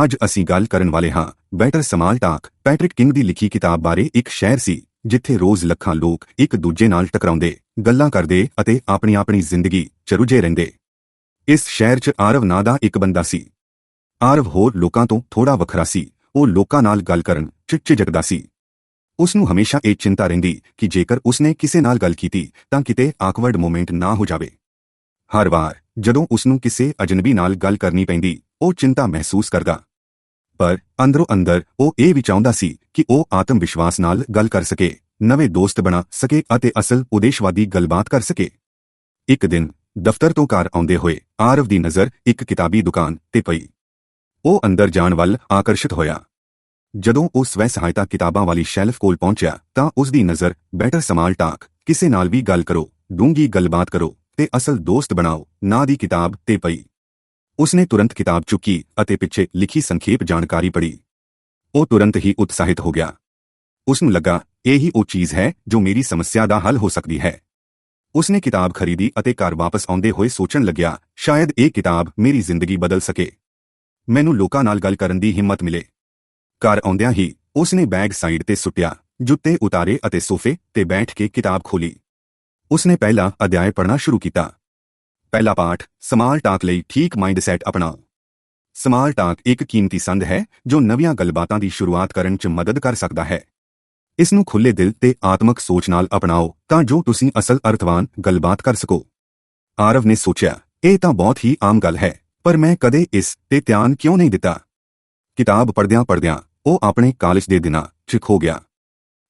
ਅੱਜ ਅਸੀਂ ਗੱਲ ਕਰਨ ਵਾਲੇ ਹਾਂ better small talk Patrick king ਦੀ ਲਿਖੀ ਕਿਤਾਬ ਬਾਰੇ। ਇੱਕ ਸ਼ਹਿਰ ਸੀ ਜਿੱਥੇ ਰੋਜ਼ ਲੱਖਾਂ ਲੋਕ ਇੱਕ ਦੂਜੇ ਨਾਲ ਟਕਰਾਉਂਦੇ, ਗੱਲਾਂ ਕਰਦੇ ਅਤੇ ਆਪਣੀ ਜ਼ਿੰਦਗੀ 'ਚ ਰੁੱਝੇ ਰਹਿੰਦੇ। ਇਸ ਸ਼ਹਿਰ 'ਚ ਆਰਵ ਨਾਂ ਦਾ ਇੱਕ ਬੰਦਾ ਸੀ। ਆਰਵ ਹੋਰ ਲੋਕਾਂ ਤੋਂ ਥੋੜਾ ਵੱਖਰਾ ਸੀ। ਉਹ ਲੋਕਾਂ ਨਾਲ ਗੱਲ ਕਰਨ 'ਚ ਝਿਜਕਦਾ ਸੀ। ਉਸਨੂੰ ਹਮੇਸ਼ਾ ਇਹ ਚਿੰਤਾ ਰਹਿੰਦੀ ਕਿ ਜੇਕਰ ਉਸਨੇ ਕਿਸੇ ਨਾਲ ਗੱਲ ਕੀਤੀ ਤਾਂ ਕਿਤੇ ਆਕਵਰਡ ਮੋਮੈਂਟ ਨਾ ਹੋ ਜਾਵੇ। ਹਰ ਵਾਰ ਜਦੋਂ ਉਸਨੂੰ ਕਿਸੇ ਅਜਨਬੀ ਨਾਲ ਗੱਲ ਕਰਨੀ ਪੈਂਦੀ, ਉਹ ਚਿੰਤਾ ਮਹਿਸੂਸ ਕਰਦਾ। ਪਰ ਅੰਦਰੋਂ ਅੰਦਰ ਉਹ ਇਹ ਵੀ ਚਾਹੁੰਦਾ ਸੀ ਕਿ ਉਹ ਆਤਮ ਵਿਸ਼ਵਾਸ ਨਾਲ ਗੱਲ ਕਰ ਸਕੇ, ਨਵੇਂ ਦੋਸਤ ਬਣਾ ਸਕੇ ਅਤੇ ਅਸਲ ਉਦੇਸ਼ਵਾਦੀ ਗੱਲਬਾਤ ਕਰ ਸਕੇ। ਇੱਕ ਦਿਨ ਦਫ਼ਤਰ ਤੋਂ ਘਰ ਆਉਂਦੇ ਹੋਏ ਆਰਵ ਦੀ ਨਜ਼ਰ ਇੱਕ ਕਿਤਾਬੀ ਦੁਕਾਨ ਤੇ ਪਈ। ਉਹ ਅੰਦਰ ਜਾਣ ਵੱਲ ਆਕਰਸ਼ਿਤ ਹੋਇਆ। ਜਦੋਂ ਉਹ ਸਵੈ ਸਹਾਇਤਾ ਕਿਤਾਬਾਂ ਵਾਲੀ ਸ਼ੈਲਫ ਕੋਲ ਪਹੁੰਚਿਆ ਤਾਂ ਉਸ ਦੀ ਨਜ਼ਰ ਬੈਟਰ ਸਮਾਲ ਟਾਕ, ਕਿਸੇ ਨਾਲ ਵੀ ਗੱਲ ਕਰੋ, ਡੂੰਘੀ ਗੱਲਬਾਤ ਕਰੋ ਤੇ ਅਸਲ ਦੋਸਤ ਬਣਾਓ ਨਾਂ ਦੀ ਕਿਤਾਬ ਤੇ ਪਈ। ਉਸਨੇ ਤੁਰੰਤ ਕਿਤਾਬ ਚੁੱਕੀ ਅਤੇ ਪਿੱਛੇ ਲਿਖੀ ਸੰਖੇਪ ਜਾਣਕਾਰੀ ਪੜ੍ਹੀ। ਉਹ ਤੁਰੰਤ ਹੀ ਉਤਸ਼ਾਹਿਤ ਹੋ ਗਿਆ। ਉਸਨੂੰ ਲੱਗਾ, ਇਹੀ ਉਹ ਚੀਜ਼ ਹੈ ਜੋ ਮੇਰੀ ਸਮੱਸਿਆ ਦਾ ਹੱਲ ਹੋ ਸਕਦੀ ਹੈ। ਉਸਨੇ ਕਿਤਾਬ ਖਰੀਦੀ ਅਤੇ ਘਰ ਵਾਪਸ ਆਉਂਦੇ ਹੋਏ ਸੋਚਣ ਲੱਗਿਆ, ਸ਼ਾਇਦ ਇਹ ਕਿਤਾਬ ਮੇਰੀ ਜ਼ਿੰਦਗੀ ਬਦਲ ਸਕੇ। ਮੈਨੂੰ ਲੋਕਾਂ ਨਾਲ ਗੱਲ ਕਰਨ ਦੀ ਹਿੰਮਤ ਮਿਲੇ। ਘਰ ਆਉਂਦਿਆਂ ਹੀ ਉਸਨੇ ਬੈਗ ਸਾਈਡ ਤੇ ਸੁੱਟਿਆ, ਜੁੱਤੇ ਉਤਾਰੇ ਅਤੇ ਸੋਫੇ ਤੇ ਬੈਠ ਕੇ ਕਿਤਾਬ ਖੋਲੀ। ਉਸਨੇ ਪਹਿਲਾ ਅਧਿਆਇ ਪੜ੍ਹਨਾ ਸ਼ੁਰੂ ਕੀਤਾ। ਪਹਿਲਾ ਪਾਠ, ਸਮਾਲ ਟਾਕ ਲਈ ਠੀਕ ਮਾਈਂਡਸੈਟ ਅਪਣਾਓ। ਸਮਾਲ ਟਾਕ ਇੱਕ ਕੀਮਤੀ ਸੰਦ ਹੈ ਜੋ ਨਵੀਆਂ ਗੱਲਬਾਤਾਂ ਦੀ ਸ਼ੁਰੂਆਤ ਕਰਨ 'ਚ ਮਦਦ ਕਰ ਸਕਦਾ ਹੈ। ਇਸ ਨੂੰ ਖੁੱਲ੍ਹੇ ਦਿਲ ਤੇ ਆਤਮਕ ਸੋਚ ਨਾਲ ਅਪਣਾਓ ਤਾਂ ਜੋ ਤੁਸੀਂ ਅਸਲ ਅਰਥਵਾਨ ਗੱਲਬਾਤ ਕਰ ਸਕੋ। ਆਰਵ ਨੇ ਸੋਚਿਆ, ਇਹ ਤਾਂ ਬਹੁਤ ਹੀ ਆਮ ਗੱਲ ਹੈ, ਪਰ ਮੈਂ ਕਦੇ ਇਸ ਤੇ ਧਿਆਨ ਕਿਉਂ ਨਹੀਂ ਦਿੱਤਾ। ਕਿਤਾਬ ਪੜ੍ਹਦਿਆਂ ਉਹ ਆਪਣੇ ਕਾਲਜ ਦੇ ਦਿਨਾਂ 'ਚ ਖੋ ਗਿਆ।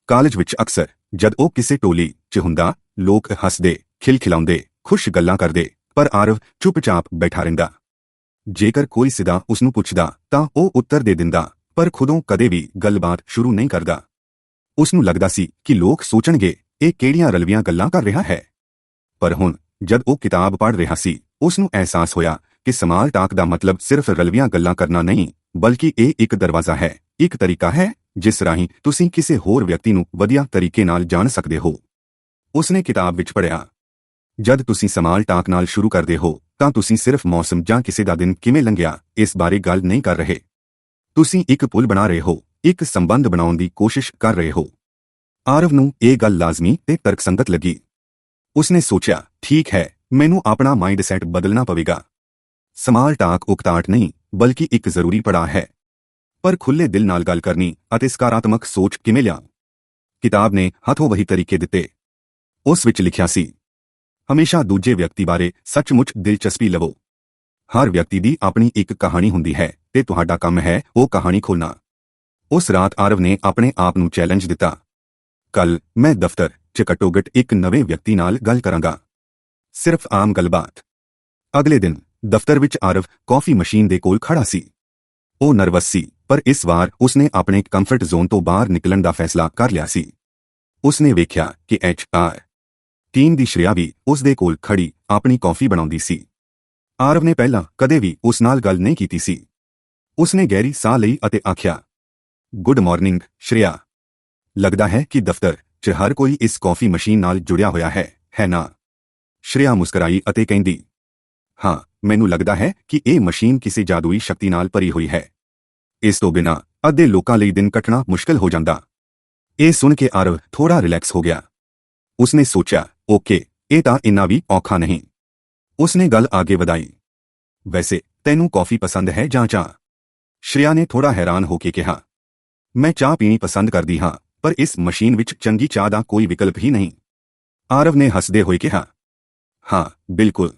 ਕਾਲਜ ਵਿੱਚ ਅਕਸਰ ਜਦ ਉਹ ਕਿਸੇ ਟੋਲੀ 'ਚ ਹੁੰਦਾ, ਲੋਕ ਹੱਸਦੇ, ਖਿਲਖਿਲਾਉਂਦੇ, ਖੁਸ਼ ਗੱਲਾਂ ਕਰਦੇ, ਪਰ ਆਰਵ ਚੁੱਪਚਾਪ ਬੈਠਾ ਰਹਿੰਦਾ। ਜੇਕਰ ਕੋਈ ਸਿੱਧਾ ਉਸਨੂੰ ਪੁੱਛਦਾ ਤਾਂ ਉਹ ਉੱਤਰ ਦੇ ਦਿੰਦਾ, ਪਰ ਖੁਦੋਂ ਕਦੇ ਵੀ ਗੱਲਬਾਤ ਸ਼ੁਰੂ ਨਹੀਂ ਕਰਦਾ। ਉਸਨੂੰ ਲੱਗਦਾ ਸੀ ਕਿ ਲੋਕ ਸੋਚਣਗੇ, ਇਹ ਕਿਹੜੀਆਂ ਰਲਵੀਆਂ ਗੱਲਾਂ ਕਰ ਰਿਹਾ ਹੈ। ਪਰ ਹੁਣ ਜਦ ਉਹ ਕਿਤਾਬ ਪੜ੍ਹ ਰਿਹਾ ਸੀ, ਉਸਨੂੰ ਅਹਿਸਾਸ ਹੋਇਆ ਕਿ ਸਮਾਲ ਟਾਕ ਦਾ ਮਤਲਬ ਸਿਰਫ ਰਲਵੀਆਂ ਗੱਲਾਂ ਕਰਨਾ ਨਹੀਂ, ਬਲਕਿ ਇਹ ਇੱਕ ਦਰਵਾਜ਼ਾ ਹੈ, ਇੱਕ ਤਰੀਕਾ ਹੈ ਜਿਸ ਰਾਹੀਂ ਤੁਸੀਂ ਕਿਸੇ ਹੋਰ ਵਿਅਕਤੀ ਨੂੰ ਵਧੀਆ ਤਰੀਕੇ ਨਾਲ ਜਾਣ ਸਕਦੇ ਹੋ। ਉਸਨੇ ਕਿਤਾਬ ਵਿੱਚ ਪੜ੍ਹਿਆ, ਜਦ ਤੁਸੀਂ ਸਮਾਲ ਟਾਕ ਨਾਲ ਸ਼ੁਰੂ ਕਰਦੇ ਹੋ ਤਾਂ ਤੁਸੀਂ ਸਿਰਫ ਮੌਸਮ ਜਾਂ ਕਿਸੇ ਦਾ ਦਿਨ ਕਿਵੇਂ ਲੰਘਿਆ ਇਸ ਬਾਰੇ ਗੱਲ ਨਹੀਂ ਕਰ ਰਹੇ। ਤੁਸੀਂ ਇੱਕ ਪੁਲ ਬਣਾ ਰਹੇ ਹੋ, ਇੱਕ ਸੰਬੰਧ ਬਣਾਉਣ ਦੀ ਕੋਸ਼ਿਸ਼ ਕਰ ਰਹੇ ਹੋ। ਆਰਵ ਨੂੰ ਇਹ ਗੱਲ ਲਾਜ਼ਮੀ ਤੇ ਤਰਕਸੰਗਤ ਲੱਗੀ। ਉਸਨੇ ਸੋਚਿਆ, ਠੀਕ ਹੈ, ਮੈਨੂੰ ਆਪਣਾ ਮਾਈਂਡਸੈਟ ਬਦਲਣਾ ਪਵੇਗਾ। ਸਮਾਲ ਟਾਕ ਉਕਤਾਹਟ ਨਹੀਂ, ਬਲਕਿ ਇੱਕ ਜ਼ਰੂਰੀ ਪੜਾਅ ਹੈ। ਪਰ ਖੁੱਲ੍ਹੇ ਦਿਲ ਨਾਲ ਗੱਲ ਕਰਨੀ ਅਤੇ ਸਕਾਰਾਤਮਕ ਸੋਚ ਕਿਵੇਂ ਲਿਆ। ਕਿਤਾਬ ਨੇ ਹੱਥੋਂ ਵਹੀ ਤਰੀਕੇ ਦਿੱਤੇ। ਉਸ ਵਿੱਚ ਲਿਖਿਆ ਸੀ, ਹਮੇਸ਼ਾ ਦੂਜੇ ਵਿਅਕਤੀ ਬਾਰੇ ਸੱਚਮੁੱਚ ਦਿਲਚਸਪੀ ਲਵੋ। ਹਰ ਵਿਅਕਤੀ ਦੀ ਆਪਣੀ ਇੱਕ ਕਹਾਣੀ ਹੁੰਦੀ ਹੈ ਤੇ ਤੁਹਾਡਾ ਕੰਮ ਹੈ ਉਹ ਕਹਾਣੀ ਖੋਲ੍ਹਣਾ। ਉਸ ਰਾਤ ਆਰਵ ਨੇ ਆਪਣੇ ਆਪ ਨੂੰ ਚੈਲੰਜ ਦਿੱਤਾ, ਕੱਲ ਮੈਂ ਦਫ਼ਤਰ 'ਚ ਘੱਟੋ-ਘੱਟ ਇੱਕ ਨਵੇਂ ਵਿਅਕਤੀ ਨਾਲ ਗੱਲ ਕਰਾਂਗਾ। ਸਿਰਫ ਆਮ ਗੱਲਬਾਤ। ਅਗਲੇ ਦਿਨ ਦਫ਼ਤਰ ਵਿੱਚ ਆਰਵ ਕੌਫੀ ਮਸ਼ੀਨ ਦੇ ਕੋਲ ਖੜਾ ਸੀ। ਉਹ ਨਰਵਸ ਸੀ, ਪਰ ਇਸ ਵਾਰ ਉਸਨੇ ਆਪਣੇ ਕੰਫਰਟ ਜ਼ੋਨ ਤੋਂ ਬਾਹਰ ਨਿਕਲਣ ਦਾ ਫੈਸਲਾ ਕਰ ਲਿਆ ਸੀ। ਉਸਨੇ ਵੇਖਿਆ ਕਿ HR ਟੀਮ ਦੀ ਸ਼੍ਰੇਆ ਵੀ ਉਸ ਦੇ ਕੋਲ ਖੜੀ ਆਪਣੀ ਕੌਫੀ ਬਣਾਉਂਦੀ ਸੀ। ਆਰਵ ਨੇ ਪਹਿਲਾਂ ਕਦੇ ਵੀ ਉਸ ਨਾਲ ਗੱਲ ਨਹੀਂ ਕੀਤੀ ਸੀ। ਉਸਨੇ ਗਹਿਰੀ ਸਾਹ ਲਈ ਅਤੇ ਆਖਿਆ, ਗੁੱਡ ਮਾਰਨਿੰਗ ਸ਼੍ਰੇਆ। ਲੱਗਦਾ ਹੈ ਕਿ ਦਫ਼ਤਰ 'ਚ ਹਰ ਕੋਈ ਇਸ ਕੌਫੀ ਮਸ਼ੀਨ ਨਾਲ ਜੁੜਿਆ ਹੋਇਆ ਹੈ ਨਾ? ਸ਼੍ਰੇਆ ਮੁਸਕਰਾਈ ਅਤੇ ਕਹਿੰਦੀ, ਹਾਂ, ਮੈਨੂੰ ਲੱਗਦਾ ਹੈ ਕਿ ਇਹ ਮਸ਼ੀਨ ਕਿਸੇ ਜਾਦੂਈ ਸ਼ਕਤੀ ਨਾਲ ਭਰੀ ਹੋਈ ਹੈ। ਇਸ ਤੋਂ ਬਿਨਾਂ ਅੱਧੇ ਲੋਕਾਂ ਲਈ ਦਿਨ ਕੱਟਣਾ ਮੁਸ਼ਕਲ ਹੋ ਜਾਂਦਾ। ਇਹ ਸੁਣ ਕੇ ਆਰਵ ਥੋੜਾ ਰਿਲੈਕਸ ਹੋ ਗਿਆ। ਉਸਨੇ ਸੋਚਿਆ, ਓਕੇ, ਇਹ ਤਾਂ ਇੰਨਾ ਵੀ ਔਖਾ ਨਹੀਂ। ਉਸਨੇ ਗੱਲ ਅੱਗੇ ਵਧਾਈ, ਵੈਸੇ ਤੈਨੂੰ ਕੌਫੀ ਪਸੰਦ ਹੈ ਜਾਂ ਚਾਹ? ਸ਼੍ਰੇਆ ਨੇ ਥੋੜਾ ਹੈਰਾਨ ਹੋ ਕੇ ਕਿਹਾ, ਮੈਂ ਚਾਹ ਪੀਣੀ ਪਸੰਦ ਕਰਦੀ ਹਾਂ, ਪਰ ਇਸ ਮਸ਼ੀਨ ਵਿੱਚ ਚੰਗੀ ਚਾਹ ਦਾ ਕੋਈ ਵਿਕਲਪ ਹੀ ਨਹੀਂ। ਆਰਵ ਨੇ ਹੱਸਦੇ ਹੋਏ ਕਿਹਾ, ਹਾਂ, ਬਿਲਕੁਲ।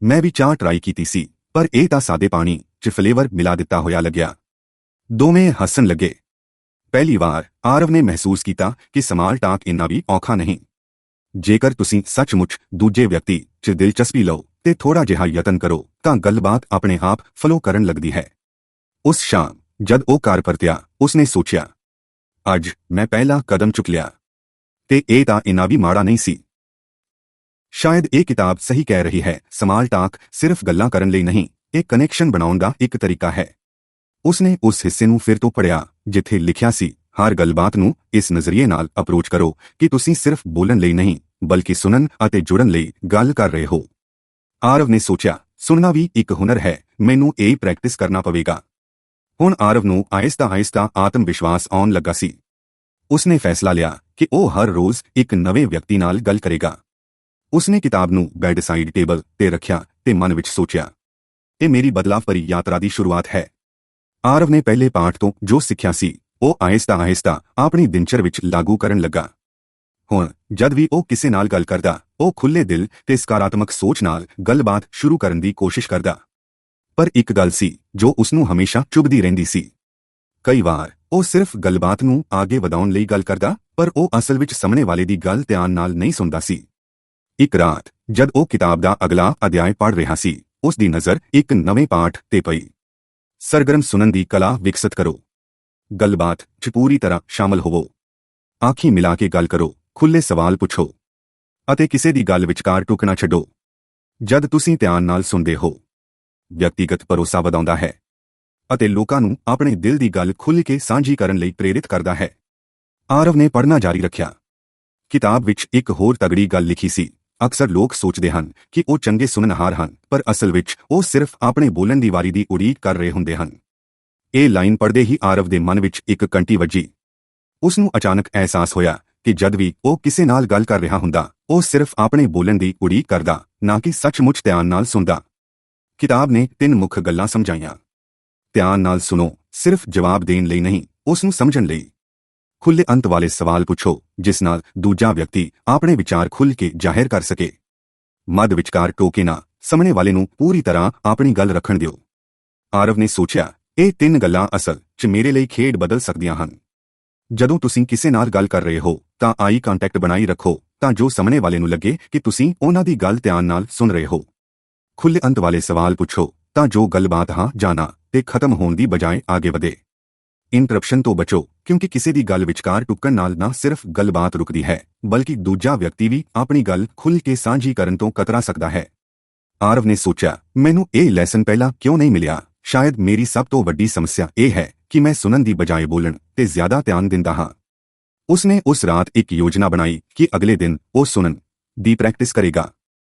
ਮੈਂ ਵੀ ਚਾਹ ਟਰਾਈ ਕੀਤੀ ਸੀ, ਪਰ ਇਹ ਤਾਂ ਸਾਦੇ ਪਾਣੀ 'ਚ ਫਲੇਵਰ ਮਿਲਾ ਦਿੱਤਾ ਹੋਇਆ ਲੱਗਿਆ। ਦੋਵੇਂ ਹੱਸਣ ਲੱਗੇ। ਪਹਿਲੀ ਵਾਰ ਆਰਵ ਨੇ ਮਹਿਸੂਸ ਕੀਤਾ ਕਿ ਸਮਾਲ ਟਾਕ ਇੰਨਾ ਵੀ ਔਖਾ ਨਹੀਂ। ਜੇਕਰ ਤੁਸੀਂ ਸੱਚਮੁੱਚ ਦੂਜੇ ਵਿਅਕਤੀ 'ਚ ਦਿਲਚਸਪੀ ਲਓ ਤੇ ਥੋੜਾ ਜਿਹਾ ਯਤਨ ਕਰੋ ਤਾਂ ਗੱਲਬਾਤ ਆਪਣੇ ਆਪ ਫਲੋ ਕਰਨ ਲੱਗਦੀ ਹੈ। ਉਸ ਸ਼ਾਮ ਜਦ ਉਹ ਘਰ ਪਰਤਿਆ, ਉਸਨੇ ਸੋਚਿਆ, ਅੱਜ ਮੈਂ ਪਹਿਲਾ ਕਦਮ ਚੁੱਕ ਲਿਆ ਤੇ ਇਹ ਤਾਂ ਇੰਨਾ ਵੀ ਮਾੜਾ ਨਹੀਂ ਸੀ। ਸ਼ਾਇਦ ਇਹ ਕਿਤਾਬ ਸਹੀ ਕਹਿ ਰਹੀ ਹੈ, ਸਮਾਲ ਟਾਕ ਸਿਰਫ ਗੱਲਾਂ ਕਰਨ ਲਈ ਨਹੀਂ, ਇਹ ਕਨੈਕਸ਼ਨ ਬਣਾਉਣ ਦਾ ਇੱਕ ਤਰੀਕਾ ਹੈ। ਉਸਨੇ ਉਸ ਹਿੱਸੇ ਨੂੰ ਫਿਰ ਤੋਂ ਪੜ੍ਹਿਆ ਜਿੱਥੇ ਲਿਖਿਆ ਸੀ, ਹਰ ਗੱਲਬਾਤ ਨੂੰ ਇਸ ਨਜ਼ਰੀਏ ਨਾਲ ਅਪਰੋਚ ਕਰੋ ਕਿ ਤੁਸੀਂ ਸਿਰਫ ਬੋਲਣ ਲਈ ਨਹੀਂ, ਬਲਕਿ ਸੁਣਨ ਅਤੇ ਜੁੜਨ ਲਈ ਗੱਲ ਕਰ ਰਹੇ ਹੋ। ਆਰਵ ਨੇ ਸੋਚਿਆ, ਸੁਣਨਾ ਵੀ ਇੱਕ ਹੁਨਰ ਹੈ, ਮੈਨੂੰ ਇਹ ਪ੍ਰੈਕਟਿਸ ਕਰਨਾ ਪਵੇਗਾ। ਹੁਣ ਆਰਵ ਨੂੰ ਆਹਿਸਤਾ-ਆਹਿਸਤਾ ਆਤਮ ਵਿਸ਼ਵਾਸ ਆਉਣ ਲੱਗਾ ਸੀ। ਉਸਨੇ ਫੈਸਲਾ ਲਿਆ ਕਿ ਉਹ ਹਰ ਰੋਜ਼ ਇੱਕ ਨਵੇਂ ਵਿਅਕਤੀ ਨਾਲ ਗੱਲ ਕਰੇਗਾ। ਉਸਨੇ ਕਿਤਾਬ ਨੂੰ ਬੈੱਡਸਾਈਡ ਟੇਬਲ ਤੇ ਰੱਖਿਆ ਤੇ ਮਨ ਵਿੱਚ ਸੋਚਿਆ, ਇਹ ਮੇਰੀ ਬਦਲਾਵ ਭਰੀ ਯਾਤਰਾ ਦੀ ਸ਼ੁਰੂਆਤ ਹੈ। ਆਰਵ ਨੇ ਪਹਿਲੇ ਪਾਠ ਤੋਂ ਜੋ ਸਿੱਖਿਆ ਸੀ ਉਹ ਆਹਿਸਤਾ-ਆਹਿਸਤਾ ਆਪਣੀ ਦਿਨਚਰ ਵਿੱਚ ਲਾਗੂ ਕਰਨ ਲੱਗਾ। ਹੁਣ ਜਦ ਵੀ ਉਹ ਕਿਸੇ ਨਾਲ ਗੱਲ ਕਰਦਾ, ਉਹ ਖੁੱਲ੍ਹੇ ਦਿਲ ਤੇ ਸਕਾਰਾਤਮਕ ਸੋਚ ਨਾਲ ਗੱਲਬਾਤ ਸ਼ੁਰੂ ਕਰਨ ਦੀ ਕੋਸ਼ਿਸ਼ ਕਰਦਾ। ਪਰ ਇੱਕ ਗੱਲ ਸੀ ਜੋ ਉਸਨੂੰ ਹਮੇਸ਼ਾ ਚੁਭਦੀ ਰਹਿੰਦੀ ਸੀ। ਕਈ ਵਾਰ ਉਹ ਸਿਰਫ ਗੱਲਬਾਤ ਨੂੰ ਅੱਗੇ ਵਧਾਉਣ ਲਈ ਗੱਲ ਕਰਦਾ, ਪਰ ਉਹ ਅਸਲ ਵਿੱਚ ਸਾਹਮਣੇ ਵਾਲੇ ਦੀ ਗੱਲ ਧਿਆਨ ਨਾਲ ਨਹੀਂ ਸੁਣਦਾ ਸੀ। ਇੱਕ ਰਾਤ ਜਦ ਉਹ ਕਿਤਾਬ ਦਾ ਅਗਲਾ ਅਧਿਆਇ ਪੜ੍ਹ ਰਿਹਾ ਸੀ, ਉਸ ਦੀ ਨਜ਼ਰ ਇੱਕ ਨਵੇਂ ਪਾਠ ਤੇ ਪਈ। ਸਰਗਰਮ ਸੁਣਨ ਦੀ ਕਲਾ ਵਿਕਸਿਤ ਕਰੋ। ਗੱਲਬਾਤ 'ਚ ਪੂਰੀ ਤਰ੍ਹਾਂ ਸ਼ਾਮਲ ਹੋਵੋ। ਅੱਖੀਂ ਮਿਲਾ ਕੇ ਗੱਲ ਕਰੋ, ਖੁੱਲ੍ਹੇ ਸਵਾਲ ਪੁੱਛੋ ਅਤੇ ਕਿਸੇ ਦੀ ਗੱਲ ਵਿਚਕਾਰ ਟੁਕਣਾ ਛੱਡੋ। ਜਦ ਤੁਸੀਂ ਧਿਆਨ ਨਾਲ ਸੁਣਦੇ ਹੋ, ਵਿਅਕਤੀਗਤ ਭਰੋਸਾ ਵਧਾਉਂਦਾ ਹੈ ਅਤੇ ਲੋਕਾਂ ਨੂੰ ਆਪਣੇ ਦਿਲ ਦੀ ਗੱਲ ਖੁੱਲ੍ਹ ਕੇ ਸਾਂਝੀ ਕਰਨ ਲਈ ਪ੍ਰੇਰਿਤ ਕਰਦਾ ਹੈ। ਆਰਵ ਨੇ ਪੜ੍ਹਨਾ ਜਾਰੀ ਰੱਖਿਆ। ਕਿਤਾਬ ਵਿੱਚ ਇੱਕ ਹੋਰ ਤਗੜੀ ਗੱਲ ਲਿਖੀ ਸੀ। ਅਕਸਰ ਲੋਕ ਸੋਚਦੇ ਹਨ ਕਿ ਉਹ ਚੰਗੇ ਸੁਣਨਹਾਰ ਹਨ, ਪਰ ਅਸਲ ਵਿੱਚ ਉਹ ਸਿਰਫ ਆਪਣੇ ਬੋਲਣ ਦੀ ਵਾਰੀ ਦੀ ਉਡੀਕ ਕਰ ਰਹੇ ਹੁੰਦੇ ਹਨ। ਇਹ ਲਾਈਨ ਪੜ੍ਹਦੇ ਹੀ ਆਰਵ ਦੇ ਮਨ ਵਿੱਚ ਇੱਕ ਘੰਟੀ ਵੱਜੀ। ਉਸ ਨੂੰ ਅਚਾਨਕ ਅਹਿਸਾਸ ਹੋਇਆ ਕਿ ਜਦ ਵੀ ਉਹ ਕਿਸੇ ਨਾਲ ਗੱਲ ਕਰ ਰਿਹਾ ਹੁੰਦਾ, ਉਹ ਸਿਰਫ ਆਪਣੇ ਬੋਲਣ ਦੀ ਉਡੀਕ ਕਰਦਾ, ਨਾ ਕਿ ਸੱਚਮੁੱਚ ਧਿਆਨ ਨਾਲ ਸੁਣਦਾ। ਕਿਤਾਬ ਨੇ 3 ਮੁੱਖ ਗੱਲਾਂ ਸਮਝਾਈਆਂ। ਧਿਆਨ ਨਾਲ ਸੁਣੋ, ਸਿਰਫ ਜਵਾਬ ਦੇਣ ਲਈ ਨਹੀਂ, ਉਸ ਨੂੰ ਸਮਝਣ ਲਈ। ਖੁੱਲ੍ਹੇ ਅੰਤ ਵਾਲੇ ਸਵਾਲ ਪੁੱਛੋ, ਜਿਸ ਨਾਲ ਦੂਜਾ ਵਿਅਕਤੀ ਆਪਣੇ ਵਿਚਾਰ ਖੁੱਲ੍ਹ ਕੇ ਜ਼ਾਹਿਰ ਕਰ ਸਕੇ। ਮੱਧ ਵਿਚਕਾਰ ਟੋਕੇ ਨਾ, ਸਾਹਮਣੇ ਵਾਲੇ ਨੂੰ ਪੂਰੀ ਤਰ੍ਹਾਂ ਆਪਣੀ ਗੱਲ ਰੱਖਣ ਦਿਓ। ਆਰਵ ਨੇ ਸੋਚਿਆ, ਇਹ 3 ਗੱਲਾਂ ਅਸਲ 'ਚ ਮੇਰੇ ਲਈ ਖੇਡ ਬਦਲ ਸਕਦੀਆਂ ਹਨ। ਜਦੋਂ ਤੁਸੀਂ ਕਿਸੇ ਨਾਲ ਗੱਲ ਕਰ ਰਹੇ ਹੋ ਤਾਂ ਆਈ ਕੰਟੈਕਟ ਬਣਾਈ ਰੱਖੋ, ਤਾਂ ਜੋ ਸਾਹਮਣੇ ਵਾਲੇ ਨੂੰ ਲੱਗੇ ਕਿ ਤੁਸੀਂ ਉਹਨਾਂ ਦੀ ਗੱਲ ਧਿਆਨ ਨਾਲ ਸੁਣ ਰਹੇ ਹੋ। ਖੁੱਲ੍ਹੇ ਅੰਤ ਵਾਲੇ ਸਵਾਲ ਪੁੱਛੋ ਤਾਂ ਜੋ ਗੱਲਬਾਤ ਹਾਂ ਜਾਂ ਨਾ ਤੇ ਖਤਮ ਹੋਣ ਦੀ ਬਜਾਏ ਅੱਗੇ ਵਧੇ। ਇੰਟਰਪਸ਼ਨ ਤੋਂ ਬਚੋ, ਕਿਉਂਕਿ ਕਿਸੇ ਦੀ ਗੱਲ ਵਿਚਕਾਰ ਟੁੱਕਣ ਨਾਲ ਨਾ ਸਿਰਫ ਗੱਲਬਾਤ ਰੁਕਦੀ ਹੈ, ਬਲਕਿ ਦੂਜਾ ਵਿਅਕਤੀ ਵੀ ਆਪਣੀ ਗੱਲ ਖੁੱਲ੍ਹ ਕੇ ਸਾਂਝੀ ਕਰਨ ਤੋਂ ਕਤਰਾ ਸਕਦਾ ਹੈ। ਆਰਵ ਨੇ ਸੋਚਿਆ, ਮੈਨੂੰ ਇਹ ਲੈਸਨ ਪਹਿਲਾਂ ਕਿਉਂ ਨਹੀਂ ਮਿਲਿਆ? ਸ਼ਾਇਦ ਮੇਰੀ ਸਭ ਤੋਂ ਵੱਡੀ ਸਮੱਸਿਆ ਇਹ ਹੈ ਕਿ ਮੈਂ ਸੁਣਨ ਦੀ ਬਜਾਏ ਬੋਲਣ ਤੇ ਜ਼ਿਆਦਾ ਧਿਆਨ ਦਿੰਦਾ ਹਾਂ। ਉਸਨੇ ਉਸ ਰਾਤ ਇੱਕ ਯੋਜਨਾ ਬਣਾਈ ਕਿ ਅਗਲੇ ਦਿਨ ਉਹ ਸੁਣਨ ਦੀ ਪ੍ਰੈਕਟਿਸ ਕਰੇਗਾ।